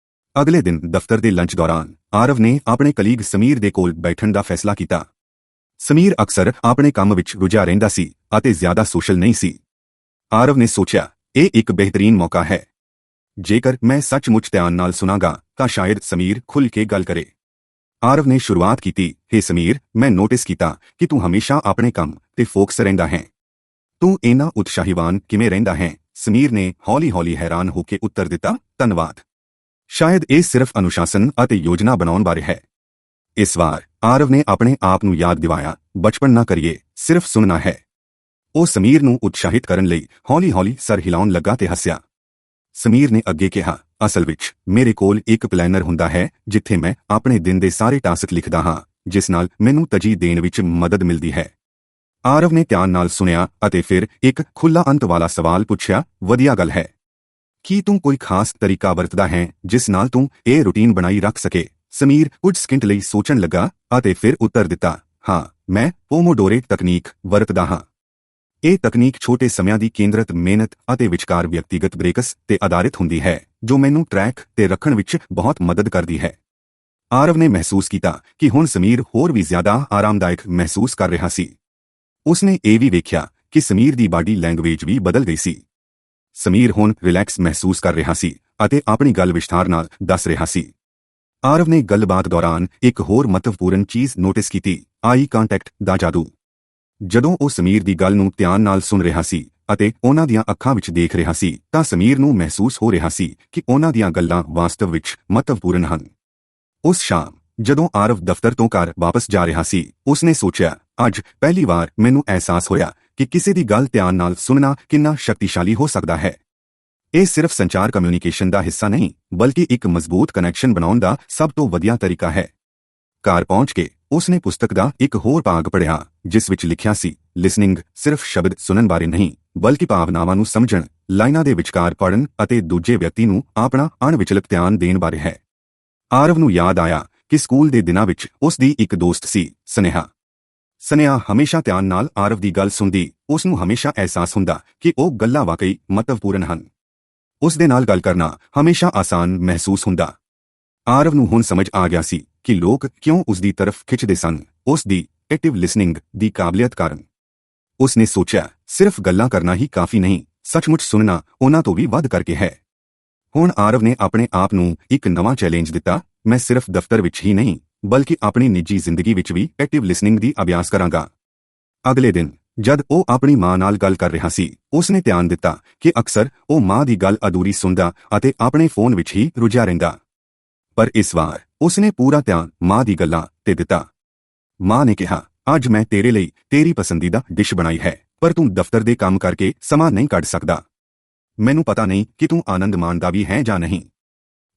ਅਗਲੇ ਦਿਨ ਦਫ਼ਤਰ ਦੇ ਲੰਚ ਦੌਰਾਨ ਆਰਵ ਨੇ ਆਪਣੇ ਕਲੀਗ ਸਮੀਰ ਦੇ ਕੋਲ ਬੈਠਣ ਦਾ ਫੈਸਲਾ ਕੀਤਾ। ਸਮੀਰ ਅਕਸਰ ਆਪਣੇ ਕੰਮ ਵਿੱਚ ਰੁੱਝਾ ਰਹਿੰਦਾ ਸੀ ਅਤੇ ਜ਼ਿਆਦਾ ਸੋਸ਼ਲ ਨਹੀਂ ਸੀ। ਆਰਵ ਨੇ ਸੋਚਿਆ, ਇਹ ਇੱਕ ਬਿਹਤਰੀਨ ਮੌਕਾ ਹੈ। ਜੇਕਰ ਮੈਂ ਸੱਚਮੁੱਚ ਧਿਆਨ ਨਾਲ ਸੁਣਾਂਗਾ ਤਾਂ ਸ਼ਾਇਦ ਸਮੀਰ ਖੁੱਲ੍ਹ ਕੇ ਗੱਲ ਕਰੇ। ਆਰਵ ਨੇ ਸ਼ੁਰੂਆਤ ਕੀਤੀ, ਹੇ ਸਮੀਰ, ਮੈਂ ਨੋਟਿਸ ਕੀਤਾ ਕਿ ਤੂੰ ਹਮੇਸ਼ਾ ਆਪਣੇ ਕੰਮ ਤੇ ਫੋਕਸ ਰਹਿੰਦਾ ਹੈ। ਤੂੰ ਇੰਨਾ ਉਤਸ਼ਾਹੀਵਾਨ ਕਿਵੇਂ ਰਹਿੰਦਾ ਹੈ? ਸਮੀਰ ਨੇ ਹੌਲੀ-ਹੌਲੀ ਹੈਰਾਨ ਹੋ ਕੇ ਉੱਤਰ ਦਿੱਤਾ, ਧੰਨਵਾਦ। ਸ਼ਾਇਦ ਇਹ ਸਿਰਫ ਅਨੁਸ਼ਾਸਨ ਅਤੇ ਯੋਜਨਾ ਬਣਾਉਣ ਬਾਰੇ ਹੈ। ਇਸ ਵਾਰ ਆਰਵ ਨੇ ਆਪਣੇ ਆਪ ਨੂੰ ਯਾਦ ਦਿਵਾਇਆ, ਬਚਪਨ ਨਾ ਕਰੀਏ, ਸਿਰਫ ਸੁਣਨਾ ਹੈ। ਉਹ ਸਮੀਰ ਨੂੰ ਉਤਸ਼ਾਹਿਤ ਕਰਨ ਲਈ ਹੌਲੀ-ਹੌਲੀ ਸਰ ਹਿਲਾਉਣ ਲੱਗਾ ਤੇ ਹੱਸਿਆ। ਸਮੀਰ ਨੇ ਅੱਗੇ ਕਿਹਾ, ਅਸਲ ਵਿੱਚ ਮੇਰੇ ਕੋਲ ਇੱਕ ਪਲੈਨਰ ਹੁੰਦਾ ਹੈ ਜਿੱਥੇ ਮੈਂ ਆਪਣੇ ਦਿਨ ਦੇ ਸਾਰੇ ਟਾਸਕ ਲਿਖਦਾ ਹਾਂ, ਜਿਸ ਨਾਲ ਮੈਨੂੰ ਤਰਜੀਹ ਦੇਣ ਵਿੱਚ ਮਦਦ ਮਿਲਦੀ ਹੈ। ਆਰਵ ਨੇ ਧਿਆਨ ਨਾਲ ਸੁਣਿਆ ਅਤੇ ਫਿਰ ਇੱਕ ਖੁੱਲ੍ਹਾ ਅੰਤ ਵਾਲਾ ਸਵਾਲ ਪੁੱਛਿਆ, ਵਧੀਆ ਗੱਲ ਹੈ। ਕੀ ਤੂੰ ਕੋਈ ਖਾਸ ਤਰੀਕਾ ਵਰਤਦਾ ਹੈ ਜਿਸ ਨਾਲ ਤੂੰ ਇਹ ਰੁਟੀਨ ਬਣਾਈ ਰੱਖ ਸਕੇ? ਸਮੀਰ ਕੁਝ ਸਕਿੰਟ ਲਈ ਸੋਚਣ ਲੱਗਾ ਅਤੇ ਫਿਰ ਉੱਤਰ ਦਿੱਤਾ, ਹਾਂ, ਮੈਂ ਪੋਮੋਡੋਰੇ ਤਕਨੀਕ ਵਰਤਦਾ ਹਾਂ। ਇਹ ਤਕਨੀਕ ਛੋਟੇ ਸਮਿਆਂ ਦੀ ਕੇਂਦਰਤ ਮਿਹਨਤ ਅਤੇ ਵਿਚਕਾਰ ਵਿਅਕਤੀਗਤ ਬ੍ਰੇਕਸ ਤੇ ਆਧਾਰਿਤ ਹੁੰਦੀ ਹੈ, ਜੋ ਮੈਨੂੰ ਟਰੈਕ ਤੇ ਰੱਖਣ ਵਿੱਚ ਬਹੁਤ ਮਦਦ ਕਰਦੀ ਹੈ। ਆਰਵ ਨੇ ਮਹਿਸੂਸ ਕੀਤਾ ਕਿ ਹੁਣ ਸਮੀਰ ਹੋਰ ਵੀ ਜ਼ਿਆਦਾ ਆਰਾਮਦਾਇਕ ਮਹਿਸੂਸ ਕਰ ਰਿਹਾ ਸੀ। ਉਸਨੇ ਇਹ ਵੀ ਵੇਖਿਆ ਕਿ ਸਮੀਰ ਦੀ ਬਾਡੀ ਲੈਂਗਵੇਜ ਵੀ ਬਦਲ ਗਈ ਸੀ। ਸਮੀਰ ਹੁਣ ਰਿਲੈਕਸ ਮਹਿਸੂਸ ਕਰ ਰਿਹਾ ਸੀ ਅਤੇ ਆਪਣੀ ਗੱਲ ਵਿਸਥਾਰ ਨਾਲ ਦੱਸ ਰਿਹਾ ਸੀ। ਆਰਵ ਨੇ ਗੱਲਬਾਤ ਦੌਰਾਨ ਇੱਕ ਹੋਰ ਮਹੱਤਵਪੂਰਨ ਚੀਜ਼ ਨੋਟਿਸ ਕੀਤੀ, ਆਈ ਕੰਟੈਕਟ ਦਾ ਜਾਦੂ। ਜਦੋਂ ਉਹ ਸਮੀਰ ਦੀ ਗੱਲ ਨੂੰ ਧਿਆਨ ਨਾਲ ਸੁਣ ਰਿਹਾ ਸੀ ਅਤੇ ਉਹਨਾਂ ਦੀਆਂ ਅੱਖਾਂ ਵਿੱਚ ਦੇਖ ਰਿਹਾ ਸੀ ਤਾਂ ਸਮੀਰ ਨੂੰ ਮਹਿਸੂਸ ਹੋ ਰਿਹਾ ਸੀ ਕਿ ਉਹਨਾਂ ਦੀਆਂ ਗੱਲਾਂ ਵਾਸਤਵ ਵਿੱਚ ਮਹੱਤਵਪੂਰਨ ਹਨ। ਉਸ ਸ਼ਾਮ ਜਦੋਂ ਆਰਵ ਦਫ਼ਤਰ ਤੋਂ ਘਰ ਵਾਪਸ ਜਾ ਰਿਹਾ ਸੀ, ਉਸਨੇ ਸੋਚਿਆ, ਅੱਜ ਪਹਿਲੀ ਵਾਰ ਮੈਨੂੰ ਅਹਿਸਾਸ ਹੋਇਆ ਕਿ ਕਿਸੇ ਦੀ ਗੱਲ ਧਿਆਨ ਨਾਲ ਸੁਣਨਾ ਕਿੰਨਾ ਸ਼ਕਤੀਸ਼ਾਲੀ ਹੋ ਸਕਦਾ ਹੈ। ਇਹ ਸਿਰਫ ਸੰਚਾਰ ਕਮਿਊਨੀਕੇਸ਼ਨ ਦਾ ਹਿੱਸਾ ਨਹੀਂ, ਬਲਕਿ ਇੱਕ ਮਜ਼ਬੂਤ ਕਨੈਕਸ਼ਨ ਬਣਾਉਣ ਦਾ ਸਭ ਤੋਂ ਵਧੀਆ ਤਰੀਕਾ ਹੈ। ਘਰ ਪਹੁੰਚ ਕੇ ਉਸਨੇ ਪੁਸਤਕ ਦਾ ਇੱਕ ਹੋਰ ਭਾਗ ਪੜ੍ਹਿਆ ਜਿਸ ਵਿੱਚ ਲਿਖਿਆ ਸੀ, ਲਿਸਨਿੰਗ ਸਿਰਫ ਸ਼ਬਦ ਸੁਣਨ ਬਾਰੇ ਨਹੀਂ, ਬਲਕਿ ਭਾਵਨਾਵਾਂ ਨੂੰ ਸਮਝਣ, ਲਾਈਨਾਂ ਦੇ ਵਿਚਕਾਰ ਪੜ੍ਹਨ ਅਤੇ ਦੂਜੇ ਵਿਅਕਤੀ ਨੂੰ ਆਪਣਾ ਅਣਵਿਚਲਿਤ ਧਿਆਨ ਦੇਣ ਬਾਰੇ ਹੈ। ਆਰਵ ਨੂੰ ਯਾਦ ਆਇਆ ਕਿ ਸਕੂਲ ਦੇ ਦਿਨਾਂ ਵਿੱਚ ਉਸ ਦੀ ਇੱਕ ਦੋਸਤ ਸੀ, ਸਨੇਹਾ। ਸਨੇਹਾ ਹਮੇਸ਼ਾ ਧਿਆਨ ਨਾਲ ਆਰਵ ਦੀ ਗੱਲ ਸੁਣਦੀ। ਉਸ ਨੂੰ ਹਮੇਸ਼ਾ ਅਹਿਸਾਸ ਹੁੰਦਾ ਕਿ ਉਹ ਗੱਲਾਂ ਵਾਕਈ ਮਹੱਤਵਪੂਰਨ ਹਨ। ਉਸ ਦੇ ਨਾਲ ਗੱਲ ਕਰਨਾ ਹਮੇਸ਼ਾ ਆਸਾਨ ਮਹਿਸੂਸ ਹੁੰਦਾ। ਆਰਵ ਨੂੰ ਹੁਣ ਸਮਝ ਆ ਗਿਆ ਸੀ ਕਿ ਲੋਕ ਕਿਉਂ ਉਸ ਦੀ ਤਰਫ ਖਿੱਚਦੇ ਸਨ। ਉਸ ਦੀ ਐਕਟਿਵ ਲਿਸਨਿੰਗ ਦੀ ਕਾਬਲੀਅਤ ਕਾਰਨ। ਉਸਨੇ ਸੋਚਿਆ ਸਿਰਫ ਗੱਲਾਂ ਕਰਨਾ ਹੀ ਕਾਫੀ ਨਹੀਂ, ਸੱਚਮੁੱਚ ਸੁਣਨਾ ਉਹਨਾਂ ਤੋਂ ਵੀ ਵੱਧ ਕਰਕੇ ਹੈ। ਹੁਣ ਆਰਵ ਨੇ ਆਪਣੇ ਆਪ ਨੂੰ ਇੱਕ ਨਵਾਂ ਚੈਲੰਜ ਦਿੱਤਾ, ਮੈਂ ਸਿਰਫ ਦਫ਼ਤਰ ਵਿੱਚ ਹੀ ਨਹੀਂ ਬਲਕਿ ਆਪਣੀ ਨਿੱਜੀ ਜ਼ਿੰਦਗੀ ਵਿੱਚ ਵੀ ਐਕਟਿਵ ਲਿਸਨਿੰਗ ਦੀ ਅਭਿਆਸ ਕਰਾਂਗਾ। ਅਗਲੇ ਦਿਨ ਜਦ ਉਹ ਆਪਣੀ ਮਾਂ ਨਾਲ ਗੱਲ ਕਰ ਰਿਹਾ ਸੀ, ਉਸਨੇ ਧਿਆਨ ਦਿੱਤਾ ਕਿ ਅਕਸਰ ਉਹ ਮਾਂ ਦੀ ਗੱਲ ਅਧੂਰੀ ਸੁਣਦਾ ਅਤੇ ਆਪਣੇ ਫੋਨ ਵਿੱਚ ਹੀ ਰੁੱਝਿਆ ਰਹਿੰਦਾ। ਪਰ ਇਸ ਵਾਰ ਉਸਨੇ ਪੂਰਾ ਧਿਆਨ ਮਾਂ ਦੀ ਗੱਲਾਂ ਤੇ ਦਿੱਤਾ। ਮਾਂ ਨੇ ਕਿਹਾ, ਅੱਜ ਮੈਂ ਤੇਰੇ ਲਈ ਤੇਰੀ ਪਸੰਦੀਦਾ ਡਿਸ਼ ਬਣਾਈ ਹੈ, ਪਰ ਤੂੰ ਦਫ਼ਤਰ ਦੇ ਕੰਮ ਕਰਕੇ ਸਮਾਂ ਨਹੀਂ ਕੱਢ ਸਕਦਾ। ਮੈਨੂੰ ਪਤਾ ਨਹੀਂ ਕਿ ਤੂੰ ਆਨੰਦ ਮਾਣਦਾ ਵੀ ਹੈ ਜਾਂ ਨਹੀਂ।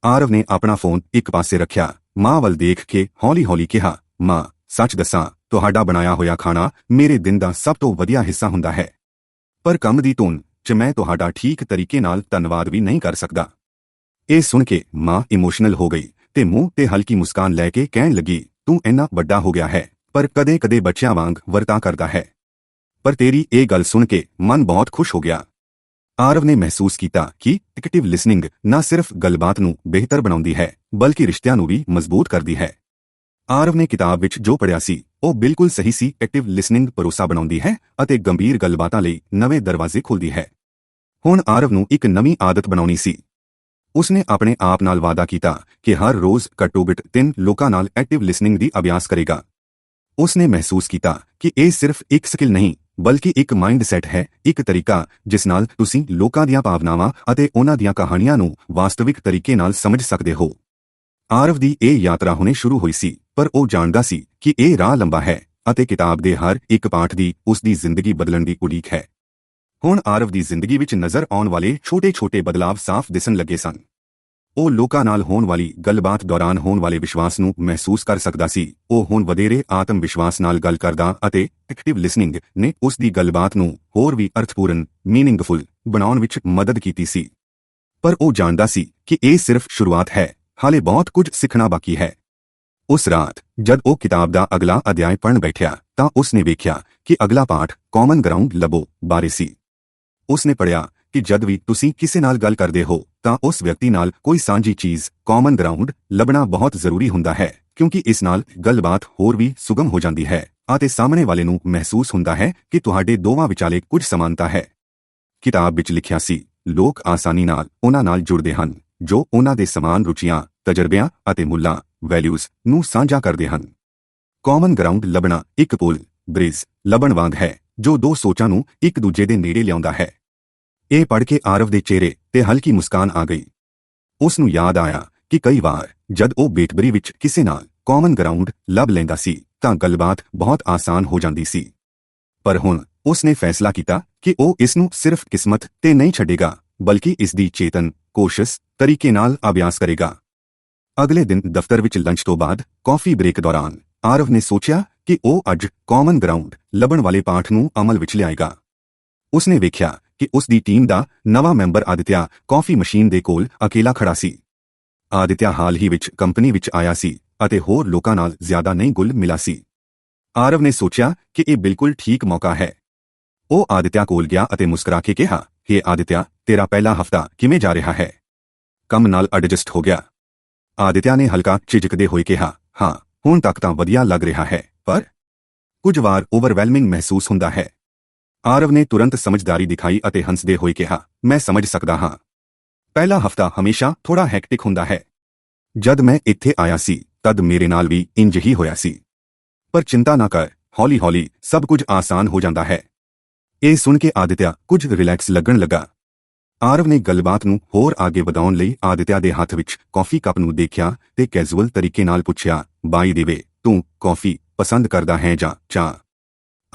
ਆਰਵ ਨੇ ਆਪਣਾ ਫੋਨ ਇੱਕ ਪਾਸੇ ਰੱਖਿਆ, ਮਾਂ ਵੱਲ ਦੇਖ ਕੇ ਹੌਲੀ-ਹੌਲੀ ਕਿਹਾ, ਮਾਂ ਸੱਚ ਦੱਸਾਂ, ਤੁਹਾਡਾ ਬਣਾਇਆ ਹੋਇਆ ਖਾਣਾ ਮੇਰੇ ਦਿਨ ਦਾ ਸਭ ਤੋਂ ਵਧੀਆ ਹਿੱਸਾ ਹੁੰਦਾ ਹੈ, ਪਰ ਕੰਮ ਦੀ ਧੁਨ 'ਚ ਮੈਂ ਤੁਹਾਡਾ ਠੀਕ ਤਰੀਕੇ ਨਾਲ ਧੰਨਵਾਦ ਵੀ ਨਹੀਂ ਕਰ ਸਕਦਾ। ਇਹ ਸੁਣ ਕੇ ਮਾਂ ਇਮੋਸ਼ਨਲ ਹੋ ਗਈ ਤੇ ਮੂੰਹ ਤੇ ਹਲਕੀ ਮੁਸਕਾਨ ਲੈ ਕੇ ਕਹਿਣ ਲੱਗੀ, ਤੂੰ ਇੰਨਾ ਵੱਡਾ ਹੋ ਗਿਆ ਹੈ ਪਰ ਕਦੇ-ਕਦੇ ਬੱਚਿਆਂ ਵਾਂਗ ਵਰਤਾਂ ਕਰਦਾ ਹੈ। ਪਰ ਤੇਰੀ ਇਹ ਗੱਲ ਸੁਣ ਕੇ ਮਨ ਬਹੁਤ ਖੁਸ਼ ਹੋ ਗਿਆ। ਆਰਵ ਨੇ ਮਹਿਸੂਸ ਕੀਤਾ ਕਿ ਐਕਟਿਵ ਲਿਸਨਿੰਗ ਨਾ ਸਿਰਫ ਗੱਲਬਾਤ ਨੂੰ ਬਿਹਤਰ ਬਣਾਉਂਦੀ ਹੈ ਬਲਕਿ ਰਿਸ਼ਤਿਆਂ ਨੂੰ ਵੀ ਮਜ਼ਬੂਤ ਕਰਦੀ ਹੈ। ਆਰਵ ਨੇ ਕਿਤਾਬ ਵਿੱਚ ਜੋ ਪੜ੍ਹਿਆ ਸੀ ਉਹ ਬਿਲਕੁਲ ਸਹੀ ਸੀ। ਐਕਟਿਵ ਲਿਸਨਿੰਗ ਭਰੋਸਾ ਬਣਾਉਂਦੀ ਹੈ ਅਤੇ ਗੰਭੀਰ ਗੱਲਬਾਤਾਂ ਲਈ ਨਵੇਂ ਦਰਵਾਜ਼ੇ ਖੋਲ੍ਹਦੀ ਹੈ। ਹੁਣ ਆਰਵ ਨੂੰ ਇੱਕ ਨਵੀਂ ਆਦਤ ਬਣਾਉਣੀ ਸੀ। ਉਸਨੇ ਆਪਣੇ ਆਪ ਨਾਲ ਵਾਅਦਾ ਕੀਤਾ ਕਿ ਹਰ ਰੋਜ਼ ਘੱਟੋ-ਘੱਟ 3 ਲੋਕਾਂ ਨਾਲ ਐਕਟਿਵ ਲਿਸਨਿੰਗ ਦੀ ਅਭਿਆਸ ਕਰੇਗਾ। ਉਸਨੇ ਮਹਿਸੂਸ ਕੀਤਾ ਕਿ ਇਹ ਸਿਰਫ ਇੱਕ ਸਕਿੱਲ ਨਹੀਂ ਬਲਕਿ ਇੱਕ ਮਾਈਂਡਸੈਟ ਹੈ, ਇੱਕ ਤਰੀਕਾ ਜਿਸ ਨਾਲ ਤੁਸੀਂ ਲੋਕਾਂ ਦੀਆਂ ਭਾਵਨਾਵਾਂ ਅਤੇ ਉਹਨਾਂ ਦੀਆਂ ਕਹਾਣੀਆਂ ਨੂੰ ਵਾਸਤਵਿਕ ਤਰੀਕੇ ਨਾਲ ਸਮਝ ਸਕਦੇ ਹੋ। ਆਰਵ ਦੀ ਇਹ ਯਾਤਰਾ ਹੁਣੇ ਸ਼ੁਰੂ ਹੋਈ ਸੀ, ਪਰ ਉਹ ਜਾਣਦਾ ਸੀ ਕਿ ਇਹ ਰਾਹ ਲੰਬਾ ਹੈ ਅਤੇ ਕਿਤਾਬ ਦੇ ਹਰ ਇੱਕ ਪਾਠ ਦੀ ਉਸ ਦੀ ਜ਼ਿੰਦਗੀ ਬਦਲਣ ਦੀ ਉਡੀਕ ਹੈ। ਹੁਣ ਆਰਵ ਦੀ ਜ਼ਿੰਦਗੀ ਵਿੱਚ ਨਜ਼ਰ ਆਉਣ ਵਾਲੇ ਛੋਟੇ-ਛੋਟੇ ਬਦਲਾਵ ਸਾਫ਼ ਦਿਸਣ ਲੱਗੇ ਸਨ। ਉਹ ਲੋਕਾਂ ਨਾਲ ਹੋਣ ਵਾਲੀ ਗੱਲਬਾਤ ਦੌਰਾਨ ਹੋਣ ਵਾਲੇ ਵਿਸ਼ਵਾਸ ਨੂੰ ਮਹਿਸੂਸ ਕਰ ਸਕਦਾ ਸੀ। ਉਹ ਹੁਣ ਵਧੇਰੇ ਆਤਮ ਵਿਸ਼ਵਾਸ ਨਾਲ ਗੱਲ ਕਰਦਾ ਅਤੇ ਐਕਟਿਵ ਲਿਸਨਿੰਗ ਨੇ ਉਸ ਦੀ ਗੱਲਬਾਤ ਨੂੰ ਹੋਰ ਵੀ ਅਰਥਪੂਰਨ, ਮੀਨਿੰਗਫੁਲ ਬਣਾਉਣ ਵਿੱਚ ਮਦਦ ਕੀਤੀ ਸੀ। ਪਰ ਉਹ ਜਾਣਦਾ ਸੀ ਕਿ ਇਹ ਸਿਰਫ ਸ਼ੁਰੂਆਤ ਹੈ, ਹਾਲੇ ਬਹੁਤ ਕੁਝ ਸਿੱਖਣਾ ਬਾਕੀ ਹੈ। ਉਸ ਰਾਤ ਜਦ ਉਹ ਕਿਤਾਬ ਦਾ ਅਗਲਾ ਅਧਿਆਇ ਪੜ੍ਹਨ ਬੈਠਿਆ ਤਾਂ ਉਸਨੇ ਵੇਖਿਆ ਕਿ ਅਗਲਾ ਪਾਠ ਕਾਮਨ ਗਰਾਊਂਡ ਲੱਭੋ ਬਾਰੇ ਸੀ। ਉਸਨੇ ਪੜ੍ਹਿਆ ਕਿ ਜਦ ਵੀ ਤੁਸੀਂ ਕਿਸੇ ਨਾਲ ਗੱਲ ਕਰਦੇ ਹੋ ਤਾਂ ਉਸ ਵਿਅਕਤੀ ਨਾਲ ਕੋਈ ਸਾਂਝੀ ਚੀਜ਼ ਕਾਮਨ ਗਰਾਊਂਡ ਲੱਭਣਾ ਬਹੁਤ ਜ਼ਰੂਰੀ ਹੁੰਦਾ ਹੈ, ਕਿਉਂਕਿ ਇਸ ਨਾਲ ਗੱਲਬਾਤ ਹੋਰ ਵੀ ਸੁਗਮ ਹੋ ਜਾਂਦੀ ਹੈ ਅਤੇ ਸਾਹਮਣੇ ਵਾਲੇ ਨੂੰ ਮਹਿਸੂਸ ਹੁੰਦਾ ਹੈ ਕਿ ਤੁਹਾਡੇ ਦੋਵਾਂ ਵਿਚਾਲੇ ਕੁਝ ਸਮਾਨਤਾ ਹੈ। ਕਿਤਾਬ ਵਿੱਚ ਲਿਖਿਆ ਸੀ, ਲੋਕ ਆਸਾਨੀ ਨਾਲ ਉਹਨਾਂ ਨਾਲ ਜੁੜਦੇ ਹਨ ਜੋ ਉਹਨਾਂ ਦੇ ਸਮਾਨ ਰੁਚੀਆਂ, ਤਜਰਬਿਆਂ ਅਤੇ ਮੁੱਲਾਂ, ਵੈਲਿਊਜ਼ ਨੂੰ ਸਾਂਝਾ ਕਰਦੇ ਹਨ। ਕਾਮਨ ਗਰਾਊਂਡ ਲੱਭਣਾ ਇੱਕ ਪੁਲ, ਬ੍ਰਿਜ ਲੱਭਣ ਵਾਂਗ ਹੈ ਜੋ ਦੋ ਸੋਚਾਂ ਨੂੰ ਇੱਕ ਦੂਜੇ ਦੇ ਨੇੜੇ ਲਿਆਉਂਦਾ ਹੈ। ਇਹ ਪੜ੍ਹ ਕੇ ਆਰਵ ਦੇ ਚਿਹਰੇ ਤੇ ਹਲਕੀ ਮੁਸਕਾਨ ਆ ਗਈ। ਉਸ ਨੂੰ ਯਾਦ ਆਇਆ ਕਿ ਕਈ ਵਾਰ ਜਦ ਉਹ ਬੇਟਬਰੀ ਵਿੱਚ ਕਿਸੇ ਨਾਲ ਕਾਮਨ ਗਰਾਊਂਡ ਲੱਭ ਲੈਂਦਾ ਸੀ ਤਾਂ ਗੱਲਬਾਤ ਬਹੁਤ ਆਸਾਨ ਹੋ ਜਾਂਦੀ ਸੀ। ਪਰ ਹੁਣ ਉਸਨੇ ਫੈਸਲਾ ਕੀਤਾ ਕਿ ਉਹ ਇਸ ਨੂੰ ਸਿਰਫ ਕਿਸਮਤ ਤੇ ਨਹੀਂ ਛੱਡੇਗਾ ਬਲਕਿ ਇਸ ਦੀ ਚੇਤਨ, ਕੋਸ਼ਿਸ਼ ਤਰੀਕੇ ਨਾਲ ਅਭਿਆਸ ਕਰੇਗਾ। ਅਗਲੇ ਦਿਨ ਦਫ਼ਤਰ ਵਿੱਚ ਲੰਚ ਤੋਂ ਬਾਅਦ ਕੌਫੀ ਬ੍ਰੇਕ ਦੌਰਾਨ ਆਰਵ ਨੇ ਸੋਚਿਆ ਕਿ ਉਹ ਅੱਜ ਕਾਮਨ ਗਰਾਊਂਡ ਲੱਭਣ ਵਾਲੇ ਪਾਠ ਨੂੰ ਅਮਲ ਵਿੱਚ ਲਿਆਏਗਾ। ਉਸਨੇ ਵੇਖਿਆ ਕਿ ਉਸ ਦੀ ਟੀਮ ਦਾ ਨਵਾਂ ਮੈਂਬਰ ਆਦਿਤਿਆ ਕੌਫੀ ਮਸ਼ੀਨ ਦੇ ਕੋਲ ਅਕੇਲਾ ਖੜਾ ਸੀ। ਆਦਿਤਿਆ ਹਾਲ ਹੀ ਵਿੱਚ ਕੰਪਨੀ ਵਿੱਚ ਆਇਆ ਸੀ ਅਤੇ ਹੋਰ ਲੋਕਾਂ ਨਾਲ ਜ਼ਿਆਦਾ ਨਹੀਂ ਗੁੱਲ ਮਿਲਾ ਸੀ। ਆਰਵ ਨੇ ਸੋਚਿਆ ਕਿ ਇਹ ਬਿਲਕੁਲ ਠੀਕ ਮੌਕਾ ਹੈ। ਉਹ ਆਦਿਤਿਆ ਕੋਲ ਗਿਆ ਅਤੇ ਮੁਸਕਰਾ ਕੇ ਕਿਹਾ, ਹੇ ਆਦਿਤਿਆ, ਤੇਰਾ ਪਹਿਲਾ ਹਫ਼ਤਾ ਕਿਵੇਂ ਜਾ ਰਿਹਾ ਹੈ? ਕੰਮ ਨਾਲ ਐਡਜਸਟ ਹੋ ਗਿਆ? ਆਦਿਤਿਆ ਨੇ ਹਲਕਾ ਝਿਜਕਦੇ ਹੋਏ ਕਿਹਾ, ਹਾਂ, ਹੁਣ ਤੱਕ ਤਾਂ ਵਧੀਆ ਲੱਗ ਰਿਹਾ ਹੈ, ਪਰ ਕੁਝ ਵਾਰ ਓਵਰਵੈਲਮਿੰਗ ਮਹਿਸੂਸ ਹੁੰਦਾ ਹੈ। ਆਰਵ ਨੇ ਤੁਰੰਤ ਸਮਝਦਾਰੀ ਦਿਖਾਈ ਅਤੇ ਹੱਸਦੇ ਹੋਏ ਕਿਹਾ, ਮੈਂ ਸਮਝ ਸਕਦਾ ਹਾਂ। ਪਹਿਲਾ ਹਫ਼ਤਾ ਹਮੇਸ਼ਾ ਥੋੜਾ ਹੈਕਟਿਕ ਹੁੰਦਾ ਹੈ। ਜਦ ਮੈਂ ਇੱਥੇ ਆਇਆ ਸੀ ਤਦ ਮੇਰੇ ਨਾਲ ਵੀ ਇੰਜ ਹੀ ਹੋਇਆ ਸੀ। ਪਰ ਚਿੰਤਾ ਨਾ ਕਰ, ਹੌਲੀ-ਹੌਲੀ ਸਭ ਕੁਝ ਆਸਾਨ ਹੋ ਜਾਂਦਾ ਹੈ। ਇਹ ਸੁਣ ਕੇ ਆਦਿਤਿਆ ਕੁਝ ਰਿਲੈਕਸ ਲੱਗਣ ਲੱਗਾ। ਆਰਵ ਨੇ ਗੱਲਬਾਤ ਨੂੰ ਹੋਰ ਅੱਗੇ ਵਧਾਉਣ ਲਈ ਆਦਿਤਿਆ ਦੇ ਹੱਥ ਵਿੱਚ ਕੌਫੀ ਕੱਪ ਨੂੰ ਦੇਖਿਆ ਤੇ ਕੈਜ਼ੂਅਲ ਤਰੀਕੇ ਨਾਲ ਪੁੱਛਿਆ, ਬਾਈ ਦੀ ਵੇ, ਤੂੰ ਕੌਫੀ ਪਸੰਦ ਕਰਦਾ ਹੈ ਜਾਂ ਚਾਹ?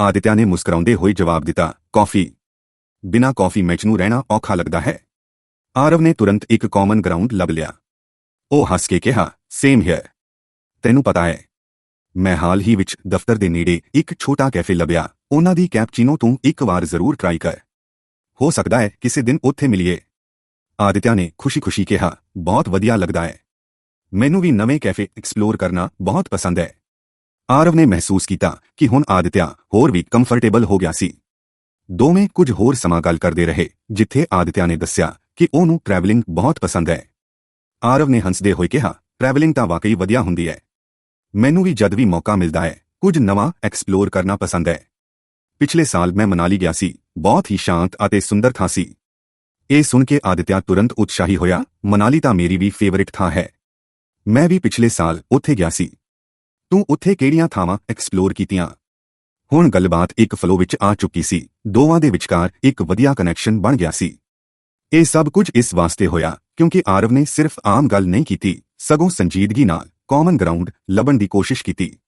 ਆਦਿਤਿਆ ਨੇ ਮੁਸਕਰਾਉਂਦੇ ਹੋਏ ਜਵਾਬ ਦਿੱਤਾ, ਕੌਫੀ। ਬਿਨਾਂ ਕੌਫੀ ਮੈਨੂੰ ਰਹਿਣਾ ਔਖਾ ਲੱਗਦਾ ਹੈ। ਆਰਵ ਨੇ ਤੁਰੰਤ ਇੱਕ ਕਾਮਨ ਗਰਾਊਂਡ ਲੱਭ ਲਿਆ। ਉਹ ਹੱਸ ਕੇ ਕਿਹਾ, ਸੇਮ ਹੀਅਰ। ਤੈਨੂੰ ਪਤਾ ਹੈ, ਮੈਂ ਹਾਲ ਹੀ ਵਿੱਚ ਦਫ਼ਤਰ ਦੇ ਨੇੜੇ ਇੱਕ ਛੋਟਾ ਕੈਫੇ ਲੱਭਿਆ। ਉਹਨਾਂ ਦੀ ਕੈਪਚੀਨੋ ਤੂੰ ਇੱਕ ਵਾਰ ਜ਼ਰੂਰ ਟਰਾਈ ਕਰ। ਹੋ ਸਕਦਾ ਹੈ ਕਿਸੇ ਦਿਨ ਉੱਥੇ ਮਿਲੀਏ। ਆਦਿਤਿਆ ਨੇ ਖੁਸ਼ੀ-ਖੁਸ਼ੀ ਕਿਹਾ, ਬਹੁਤ ਵਧੀਆ ਲੱਗਦਾ ਹੈ। ਮੈਨੂੰ ਵੀ ਨਵੇਂ ਕੈਫੇ ਐਕਸਪਲੋਰ ਕਰਨਾ ਬਹੁਤ ਪਸੰਦ ਹੈ। ਆਰਵ ਨੇ ਮਹਿਸੂਸ ਕੀਤਾ ਕਿ ਹੁਣ ਆਦਿਤਿਆ ਹੋਰ ਵੀ ਕੰਫਰਟੇਬਲ ਹੋ ਗਿਆ ਸੀ। ਦੋਵੇਂ ਕੁਝ ਹੋਰ ਸਮਾਂ ਗੱਲ ਕਰਦੇ ਰਹੇ, ਜਿੱਥੇ ਆਦਿਤਿਆ ਨੇ ਦੱਸਿਆ ਕਿ ਉਹਨੂੰ ਟਰੈਵਲਿੰਗ ਬਹੁਤ ਪਸੰਦ ਹੈ। ਆਰਵ ਨੇ ਹੱਸਦੇ ਹੋਏ ਕਿਹਾ, ਟਰੈਵਲਿੰਗ ਤਾਂ ਵਾਕਈ ਵਧੀਆ ਹੁੰਦੀ ਹੈ। ਮੈਨੂੰ ਵੀ ਜਦ ਵੀ ਮੌਕਾ ਮਿਲਦਾ ਹੈ ਕੁਝ ਨਵਾਂ ਐਕਸਪਲੋਰ ਕਰਨਾ ਪਸੰਦ ਹੈ। ਪਿਛਲੇ ਸਾਲ ਮੈਂ ਮਨਾਲੀ ਗਿਆ ਸੀ, ਬਹੁਤ ਹੀ ਸ਼ਾਂਤ ਅਤੇ ਸੁੰਦਰ ਥਾਂ ਸੀ। ਇਹ ਸੁਣ ਕੇ ਆਦਿਤਿਆ ਤੁਰੰਤ ਉਤਸ਼ਾਹੀ ਹੋਇਆ, ਮਨਾਲੀ ਤਾਂ ਮੇਰੀ ਵੀ ਫੇਵਰਿਟ ਥਾਂ ਹੈ। ਮੈਂ ਵੀ ਪਿਛਲੇ ਸਾਲ ਉੱਥੇ ਗਿਆ ਸੀ। ਤੂੰ ਉੱਥੇ ਕਿਹੜੀਆਂ ਥਾਵਾਂ ਐਕਸਪਲੋਰ ਕੀਤੀਆਂ? ਹੁਣ ਗੱਲਬਾਤ ਇੱਕ ਫਲੋ ਵਿੱਚ ਆ ਚੁੱਕੀ ਸੀ। ਦੋਵਾਂ ਦੇ ਵਿਚਕਾਰ ਇੱਕ ਵਧੀਆ ਕਨੈਕਸ਼ਨ ਬਣ ਗਿਆ ਸੀ। ਇਹ ਸਭ ਕੁਝ ਇਸ ਵਾਸਤੇ ਹੋਇਆ ਕਿਉਂਕਿ ਆਰਵ ਨੇ ਸਿਰਫ ਆਮ ਗੱਲ ਨਹੀਂ ਕੀਤੀ, ਸਗੋਂ ਸੰਜੀਦਗੀ ਨਾਲ ਕਾਮਨ ਗਰਾਊਂਡ ਲੱਭਣ ਦੀ ਕੋਸ਼ਿਸ਼ ਕੀਤੀ।